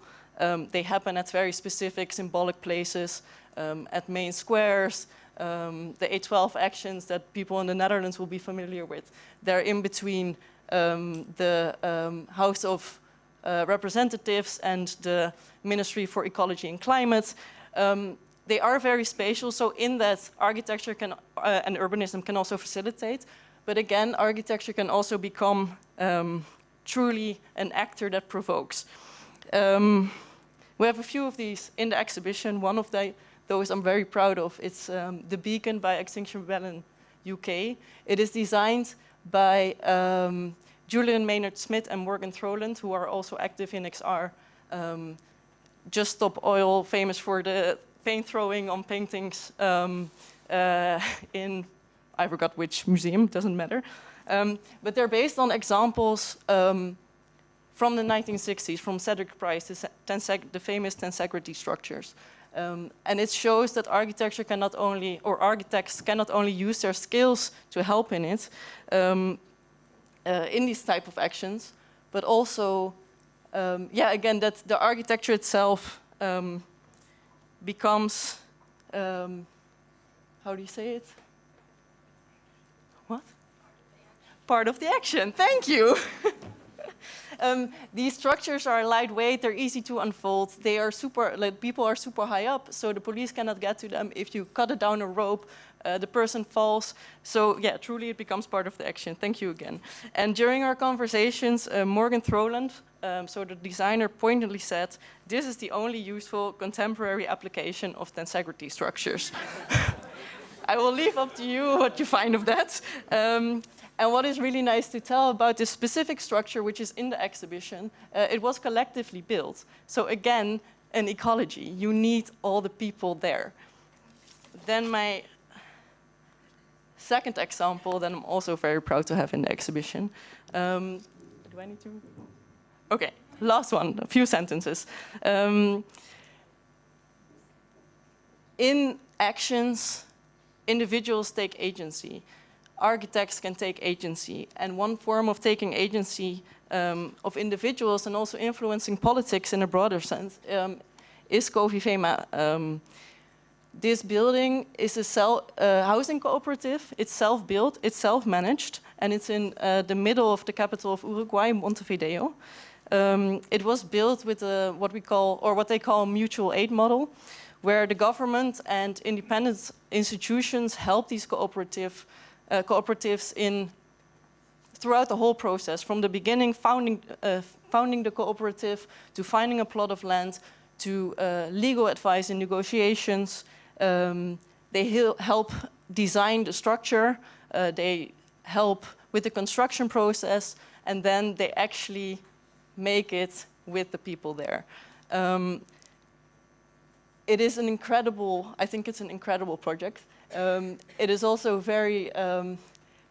They happen at very specific symbolic places, at main squares. The A12 actions that people in the Netherlands will be familiar with. They're in between the House of Representatives and the Ministry for Ecology and Climate. They are very spatial, so in that architecture and urbanism can also facilitate. But again, architecture can also become truly an actor that provokes. We have a few of these in the exhibition. One of those I'm very proud of. It's The Beacon by Extinction Rebellion UK. It is designed by Julian Maynard Smith and Morgan Throland, who are also active in XR. Just Stop Oil, famous for the paint throwing on paintings in, I forgot which museum, doesn't matter. But they're based on examples from the 1960s, from Cedric Price, the famous tensegrity structures. And it shows that architecture cannot only, or architects cannot only use their skills to help in it, in these type of actions, but also, again, that the architecture itself becomes, how do you say it? What? Part of the action, thank you. These structures are lightweight, they're easy to unfold, they are people are super high up, so the police cannot get to them. If you cut it down a rope, the person falls. So yeah, truly it becomes part of the action. Thank you again. And during our conversations, Morgan Throland, so the designer, pointedly said, this is the only useful contemporary application of tensegrity structures. I will leave up to you what you find of that. And what is really nice to tell about this specific structure, which is in the exhibition, it was collectively built. So again, an ecology. You need all the people there. Then my second example that I'm also very proud to have in the exhibition. Do I need to? Okay, last one, a few sentences. In actions, individuals take agency. Architects can take agency. And one form of taking agency of individuals and also influencing politics in a broader sense is Covivema. This building is a housing cooperative. It's self-built, it's self-managed, and it's in the middle of the capital of Uruguay, Montevideo. It was built with what they call a mutual aid model, where the government and independent institutions help these cooperatives throughout the whole process, from the beginning, founding the cooperative, to finding a plot of land, to legal advice in negotiations. They help design the structure, they help with the construction process, and then they actually make it with the people there. It is an incredible, I think it's an incredible project. It is also very,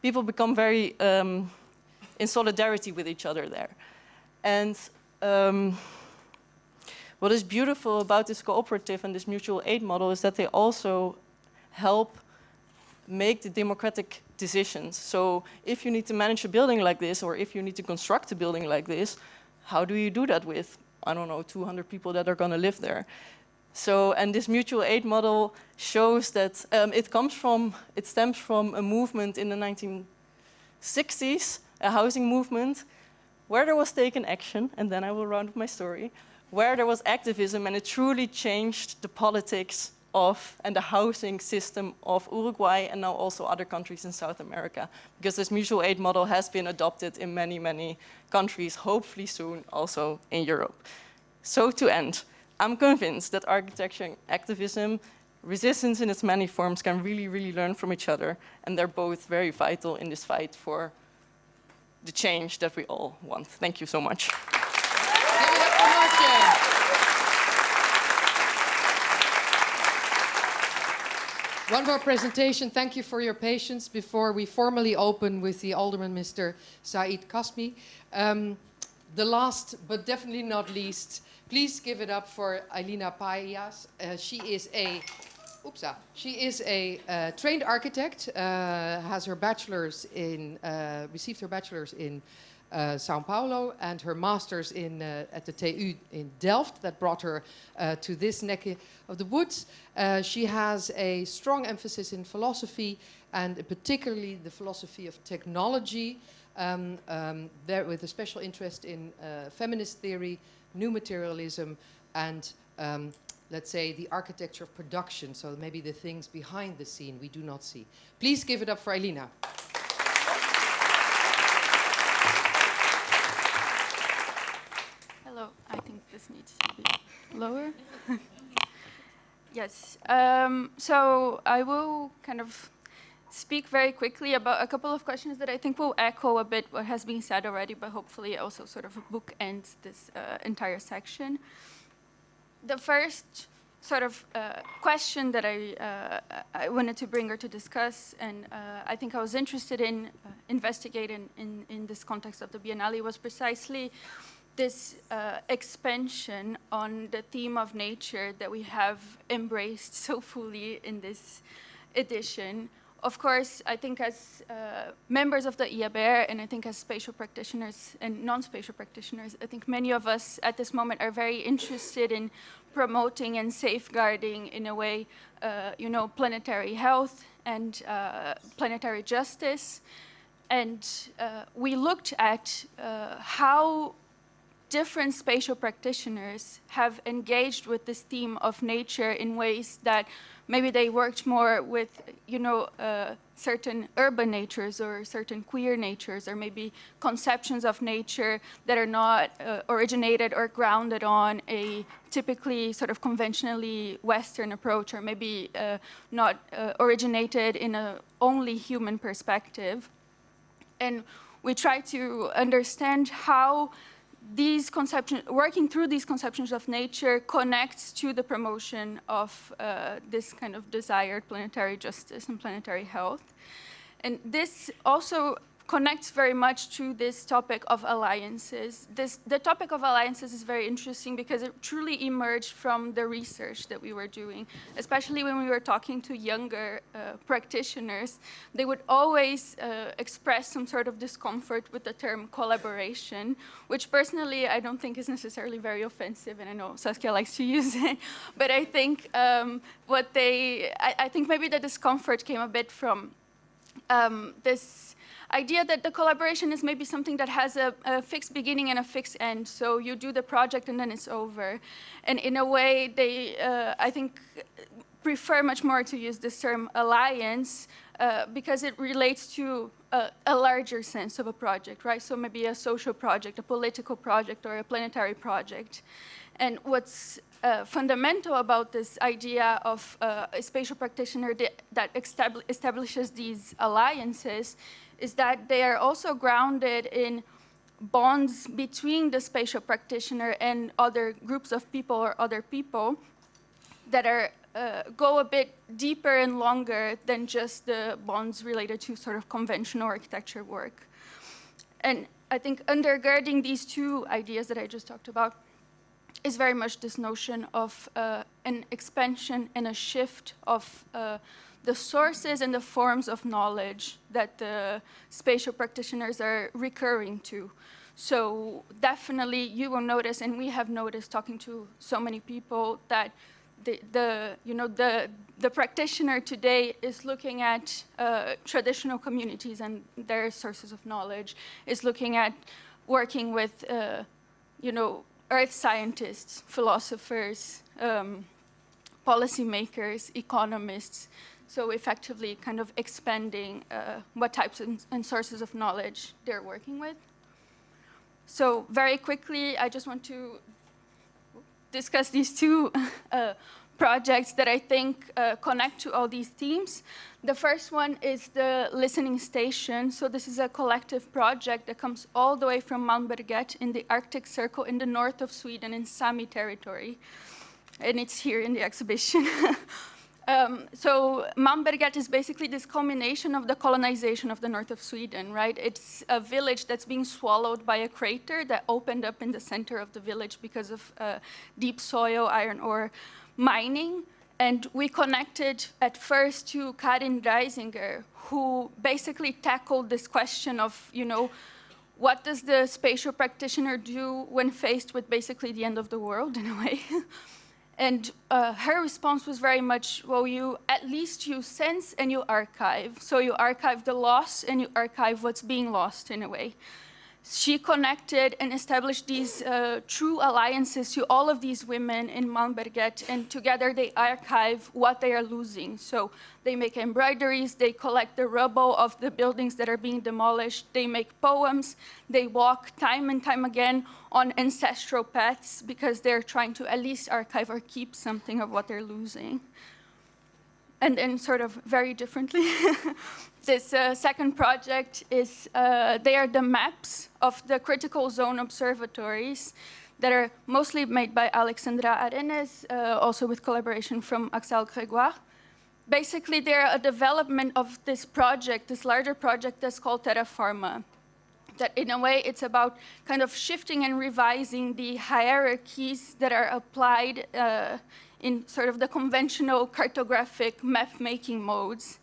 people become very in solidarity with each other there. And what is beautiful about this cooperative and this mutual aid model is that they also help make the democratic decisions. So if you need to manage a building like this, or if you need to construct a building like this, how do you do that with, I don't know, 200 people that are going to live there? So, and this mutual aid model shows that it stems from a movement in the 1960s, a housing movement, where there was taken action, and then I will round up my story, where there was activism, and it truly changed the politics of and the housing system of Uruguay and now also other countries in South America, because this mutual aid model has been adopted in many, many countries, hopefully soon also in Europe. So to end, I'm convinced that architecture and activism, resistance in its many forms, can really, really learn from each other, and they're both very vital in this fight for the change that we all want. Thank you so much. One more presentation. Thank you for your patience before we formally open with the Alderman, Mr. Said Kasmi. The last, but definitely not least, please give it up for Ailina Payas. She is a trained architect, has her bachelor's in, received her bachelor's in Sao Paulo and her master's in, at the TU in Delft. That brought her to this neck of the woods. She has a strong emphasis in philosophy, and particularly the philosophy of technology, there with a special interest in feminist theory, new materialism, and let's say the architecture of production, so maybe the things behind the scene we do not see. Please give it up for Ailina. Hello, I think this needs to be lower. Yes, so I will kind of speak very quickly about a couple of questions that I think will echo a bit what has been said already, but hopefully also sort of bookends this entire section. The first sort of question that I wanted to bring her to discuss, and I think I was interested in investigating in this context of the Biennale, was precisely this expansion on the theme of nature that we have embraced so fully in this edition. Of course, I think as members of the IABR, and I think as spatial practitioners and non-spatial practitioners, I think many of us at this moment are very interested in promoting and safeguarding, in a way, you know, planetary health and planetary justice. And we looked at how different spatial practitioners have engaged with this theme of nature in ways that maybe they worked more with, you know, certain urban natures or certain queer natures, or maybe conceptions of nature that are not originated or grounded on a typically sort of conventionally Western approach, or maybe not originated in a only human perspective. And we try to understand how these conceptions, working through these conceptions of nature, connects to the promotion of this kind of desired planetary justice and planetary health. And this also connects very much to this topic of alliances. The topic of alliances is very interesting because it truly emerged from the research that we were doing, especially when we were talking to younger practitioners. They would always express some sort of discomfort with the term collaboration, which personally I don't think is necessarily very offensive, and I know Saskia likes to use it, but I think I think maybe the discomfort came a bit from this idea that the collaboration is maybe something that has a fixed beginning and a fixed end. So you do the project and then it's over. And in a way, they, I think, prefer much more to use this term alliance because it relates to a larger sense of a project, right? So maybe a social project, a political project, or a planetary project. And what's fundamental about this idea of a spatial practitioner that establishes these alliances is that they are also grounded in bonds between the spatial practitioner and other groups of people or other people that are go a bit deeper and longer than just the bonds related to sort of conventional architecture work. And I think undergirding these two ideas that I just talked about is very much this notion of an expansion and a shift of the sources and the forms of knowledge that the spatial practitioners are recurring to. So definitely you will notice, and we have noticed talking to so many people, that the practitioner today is looking at traditional communities and their sources of knowledge, is looking at working with earth scientists, philosophers, policymakers, economists, so effectively kind of expanding what types and sources of knowledge they're working with. So very quickly, I just want to discuss these two projects that I think connect to all these themes. The first one is the listening station. So this is a collective project that comes all the way from Malmberget in the Arctic Circle in the north of Sweden in Sami territory. And it's here in the exhibition. So Malmberget is basically this culmination of the colonization of the north of Sweden, right? It's a village that's being swallowed by a crater that opened up in the center of the village because of deep soil, iron ore mining. And we connected at first to Karin Reisinger, who basically tackled this question of, what does the spatial practitioner do when faced with basically the end of the world, in a way? And her response was very much, well, at least you sense and you archive. So you archive the loss and you archive what's being lost, in a way. She connected and established these true alliances to all of these women in Malmberget, and together they archive what they are losing. So they make embroideries, they collect the rubble of the buildings that are being demolished, they make poems, they walk time and time again on ancestral paths because they're trying to at least archive or keep something of what they're losing. And then sort of very differently, this second project is, they are the maps of the critical zone observatories that are mostly made by Alexandra Arenes, also with collaboration from Axel Grégoire. Basically, they're a development of this project, this larger project that's called Terraforma. That in a way, it's about kind of shifting and revising the hierarchies that are applied in sort of the conventional cartographic map-making modes.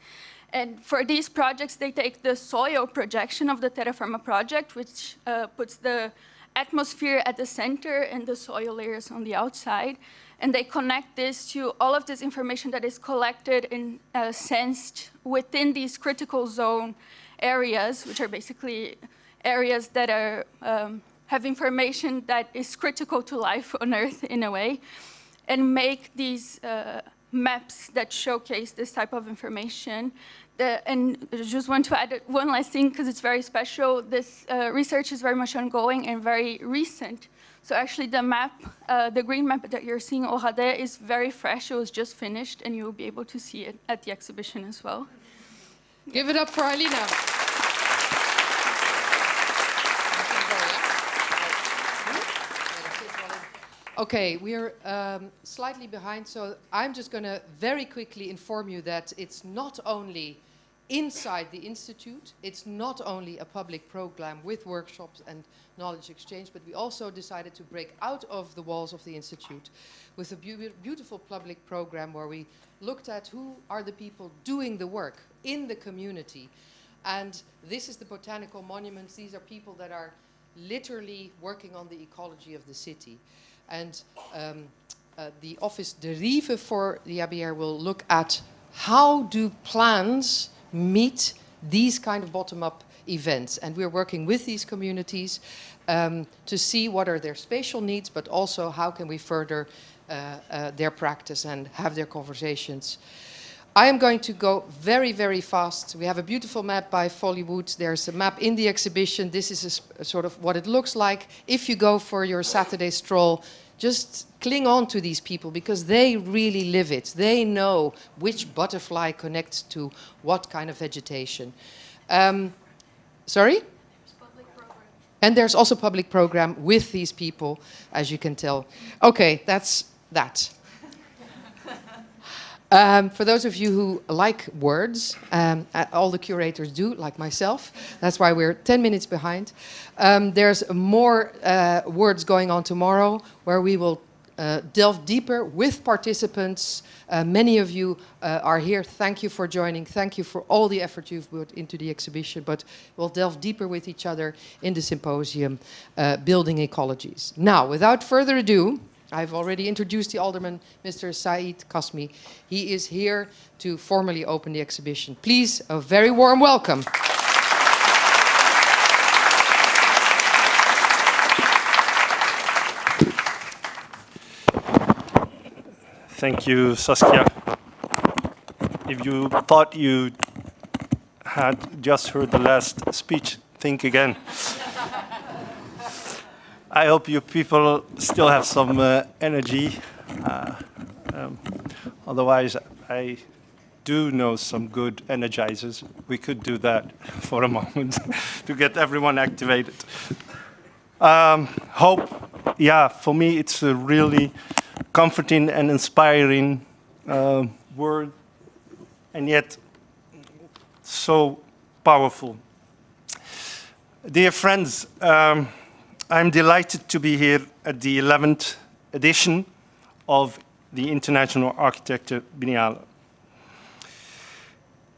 And for these projects, they take the soil projection of the Terraforma project, which puts the atmosphere at the center and the soil layers on the outside. And they connect this to all of this information that is collected and sensed within these critical zone areas, which are basically areas that are, have information that is critical to life on Earth, in a way, and make these maps that showcase this type of information. And I just want to add one last thing, because it's very special. This research is very much ongoing and very recent. So actually the map, the green map that you're seeing already is very fresh. It was just finished, and you will be able to see it at the exhibition as well. Give it up for Alina. Okay, we're slightly behind, so I'm just going to very quickly inform you that it's not only inside the Institute, it's not only a public program with workshops and knowledge exchange, but we also decided to break out of the walls of the Institute with a beautiful public program where we looked at who are the people doing the work in the community. And this is the botanical monuments. These are people that are literally working on the ecology of the city. And the office De Rive for the IABR will look at how do plans meet these kind of bottom-up events. And we're working with these communities to see what are their spatial needs, but also how can we further their practice and have their conversations. I am going to go very, very fast. We have a beautiful map by Follywood. There's a map in the exhibition. This is a sort of what it looks like. If you go for your Saturday stroll, just cling on to these people because they really live it. They know which butterfly connects to what kind of vegetation. Sorry? And there's also public program with these people, as you can tell. Okay, that's that. For those of you who like words, all the curators do, like myself. That's why we're 10 minutes behind. There's more words going on tomorrow, where we will delve deeper with participants. Many of you are here. Thank you for joining. Thank you for all the effort you've put into the exhibition. But we'll delve deeper with each other in the symposium, Building Ecologies. Now, without further ado, I've already introduced the Alderman, Mr. Saeed Kasmi. He is here to formally open the exhibition. Please, a very warm welcome. Thank you, Saskia. If you thought you had just heard the last speech, think again. I hope you people still have some energy. Otherwise, I do know some good energizers. We could do that for a moment to get everyone activated. Hope, yeah, for me it's a really comforting and inspiring word, and yet so powerful. Dear friends, I'm delighted to be here at the 11th edition of the International Architecture Biennale.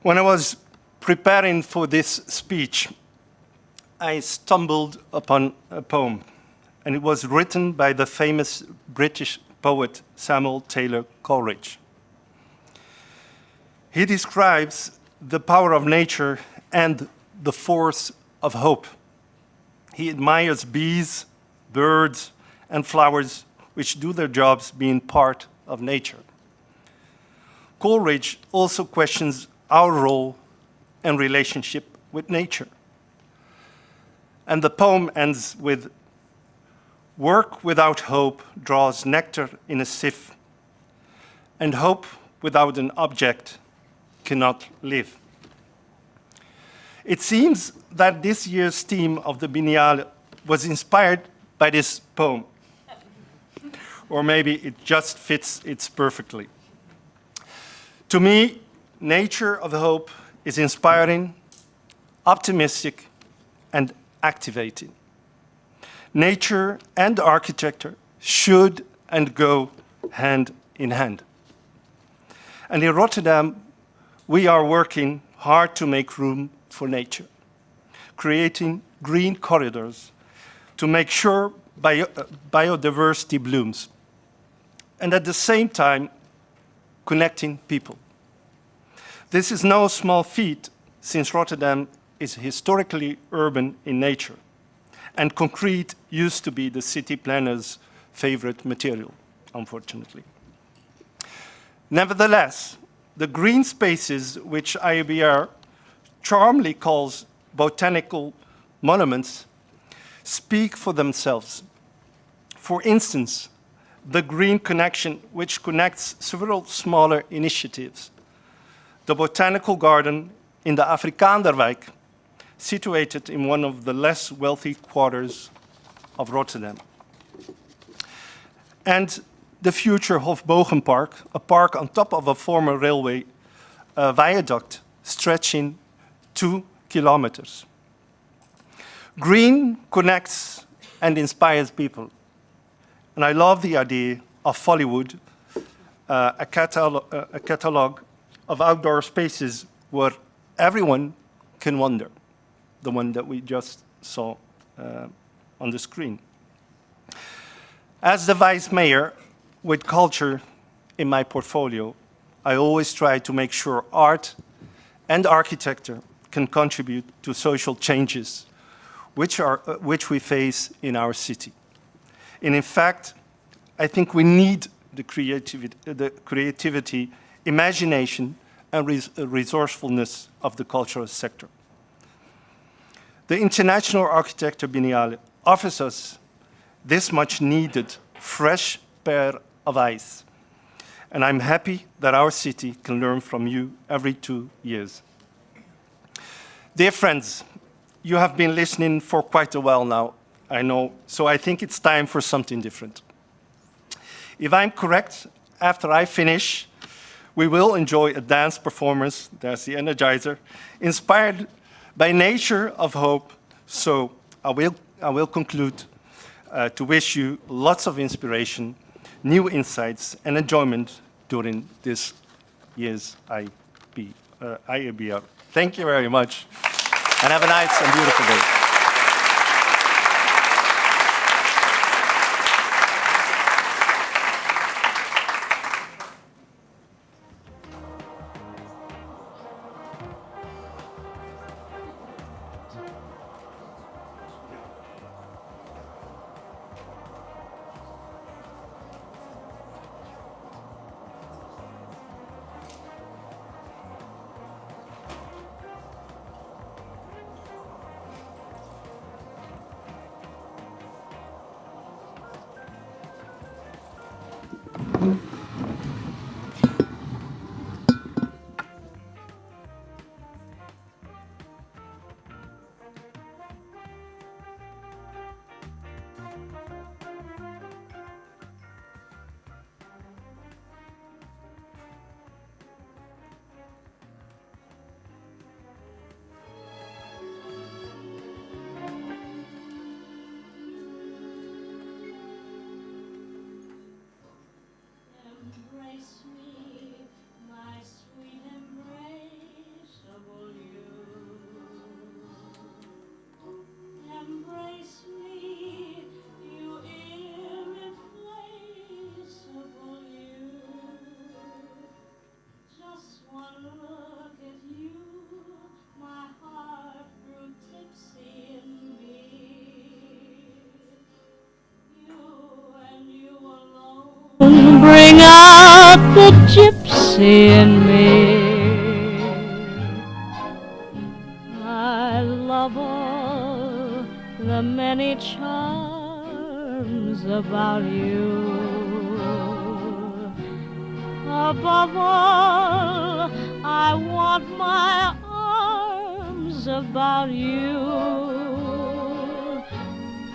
When I was preparing for this speech, I stumbled upon a poem, and it was written by the famous British poet Samuel Taylor Coleridge. He describes the power of nature and the force of hope. He admires bees, birds, and flowers which do their jobs being part of nature. Coleridge also questions our role and relationship with nature. And the poem ends with, "Work without hope draws nectar in a sieve, and hope without an object cannot live." It seems that this year's theme of the Biennale was inspired by this poem. Or maybe it just fits it perfectly. To me, nature of hope is inspiring, optimistic, and activating. Nature and architecture should and go hand in hand. And in Rotterdam, we are working hard to make room for nature, creating green corridors to make sure biodiversity blooms, and at the same time, connecting people. This is no small feat, since Rotterdam is historically urban in nature, and concrete used to be the city planner's favorite material, unfortunately. Nevertheless, the green spaces, which IABR charmingly calls botanical monuments, speak for themselves. For instance, the Green Connection, which connects several smaller initiatives. The Botanical Garden in the Afrikaanderwijk, situated in one of the less wealthy quarters of Rotterdam. And the future Hofbogenpark, a park on top of a former railway viaduct stretching 2 kilometers. Green connects and inspires people. And I love the idea of Follywood, a catalog of outdoor spaces where everyone can wander, the one that we just saw on the screen. As the vice mayor with culture in my portfolio, I always try to make sure art and architecture can contribute to social changes which we face in our city. And in fact, I think we need the creativity, imagination, and resourcefulness of the cultural sector. The International Architecture Biennale offers us this much needed fresh pair of eyes. And I'm happy that our city can learn from you every 2 years. Dear friends, you have been listening for quite a while now, I know, so I think it's time for something different. If I'm correct, after I finish, we will enjoy a dance performance, there's the Energizer, inspired by nature of hope. So I will conclude to wish you lots of inspiration new insights and enjoyment during this year's IABR. Thank you very much, and have a nice and beautiful day. Bring out the gypsy in me. I love all the many charms about you. Above all, I want my arms about you.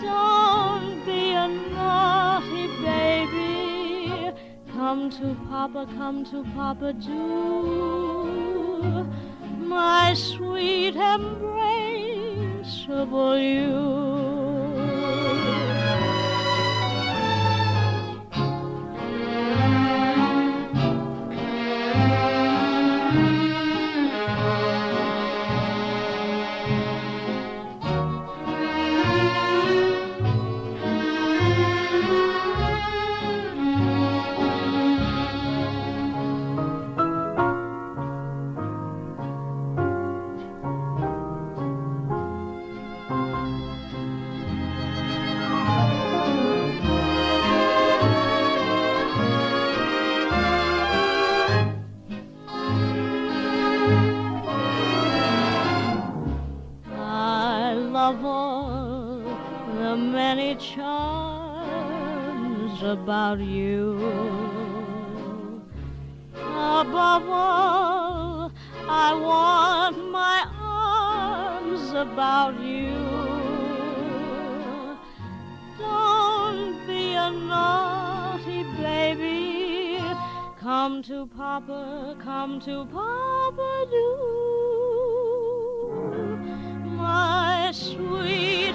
Don't be a naughty baby. Come to Papa, do. My sweet embraceable you. Charms about you. Above all, I want my arms about you. Don't be a naughty baby. Come to Papa, do. My sweet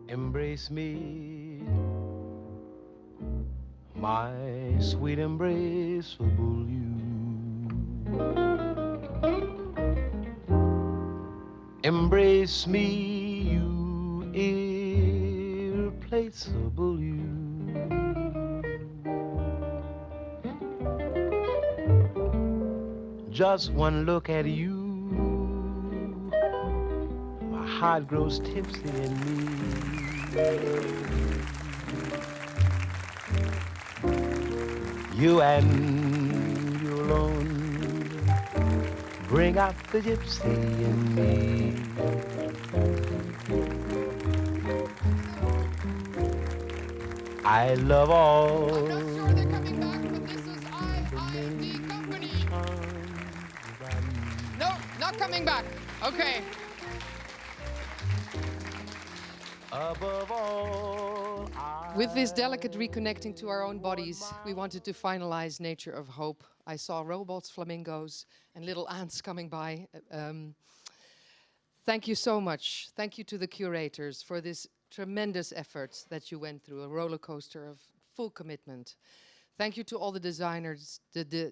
Embrace me, my sweet embraceable you. Embrace me, you irreplaceable you. Just one look at you, my heart grows tipsy in me. You and you alone bring out the gypsy in me. I love all. I'm not sure they're coming back, but this is IABR company. No, not coming back. Okay. Above all, With this delicate reconnecting to our own bodies, we wanted to finalize Nature of Hope. I saw robots, flamingos, and little ants coming by. Thank you so much. Thank you to the curators for this tremendous effort that you went through, a roller coaster of full commitment. Thank you to all the designers, the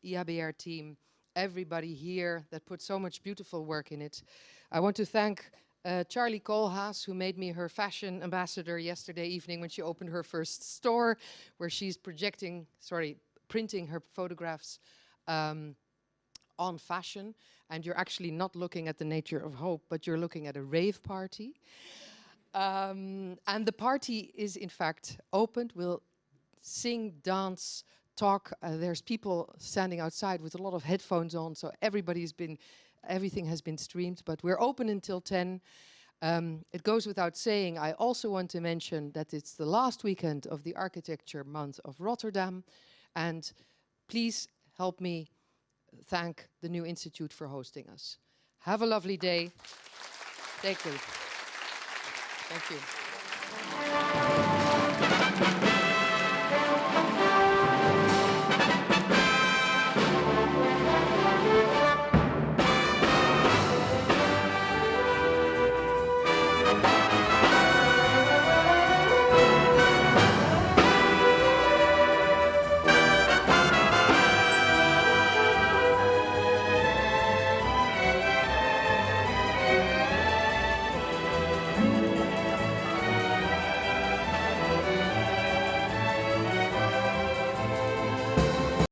IABR team, everybody here that put so much beautiful work in it. I want to thank Charlie Koolhaas, who made me her fashion ambassador yesterday evening when she opened her first store, where she's printing her photographs on fashion. And you're actually not looking at the Nature of Hope, but you're looking at a rave party. And the party is in fact opened. We'll sing, dance, talk. There's people standing outside with a lot of headphones on, so everything has been streamed, but we're open until 10. It goes without saying, I also want to mention that it's the last weekend of the Architecture Month of Rotterdam, and please help me thank the new institute for hosting us. Have a lovely day. Take care. Thank you.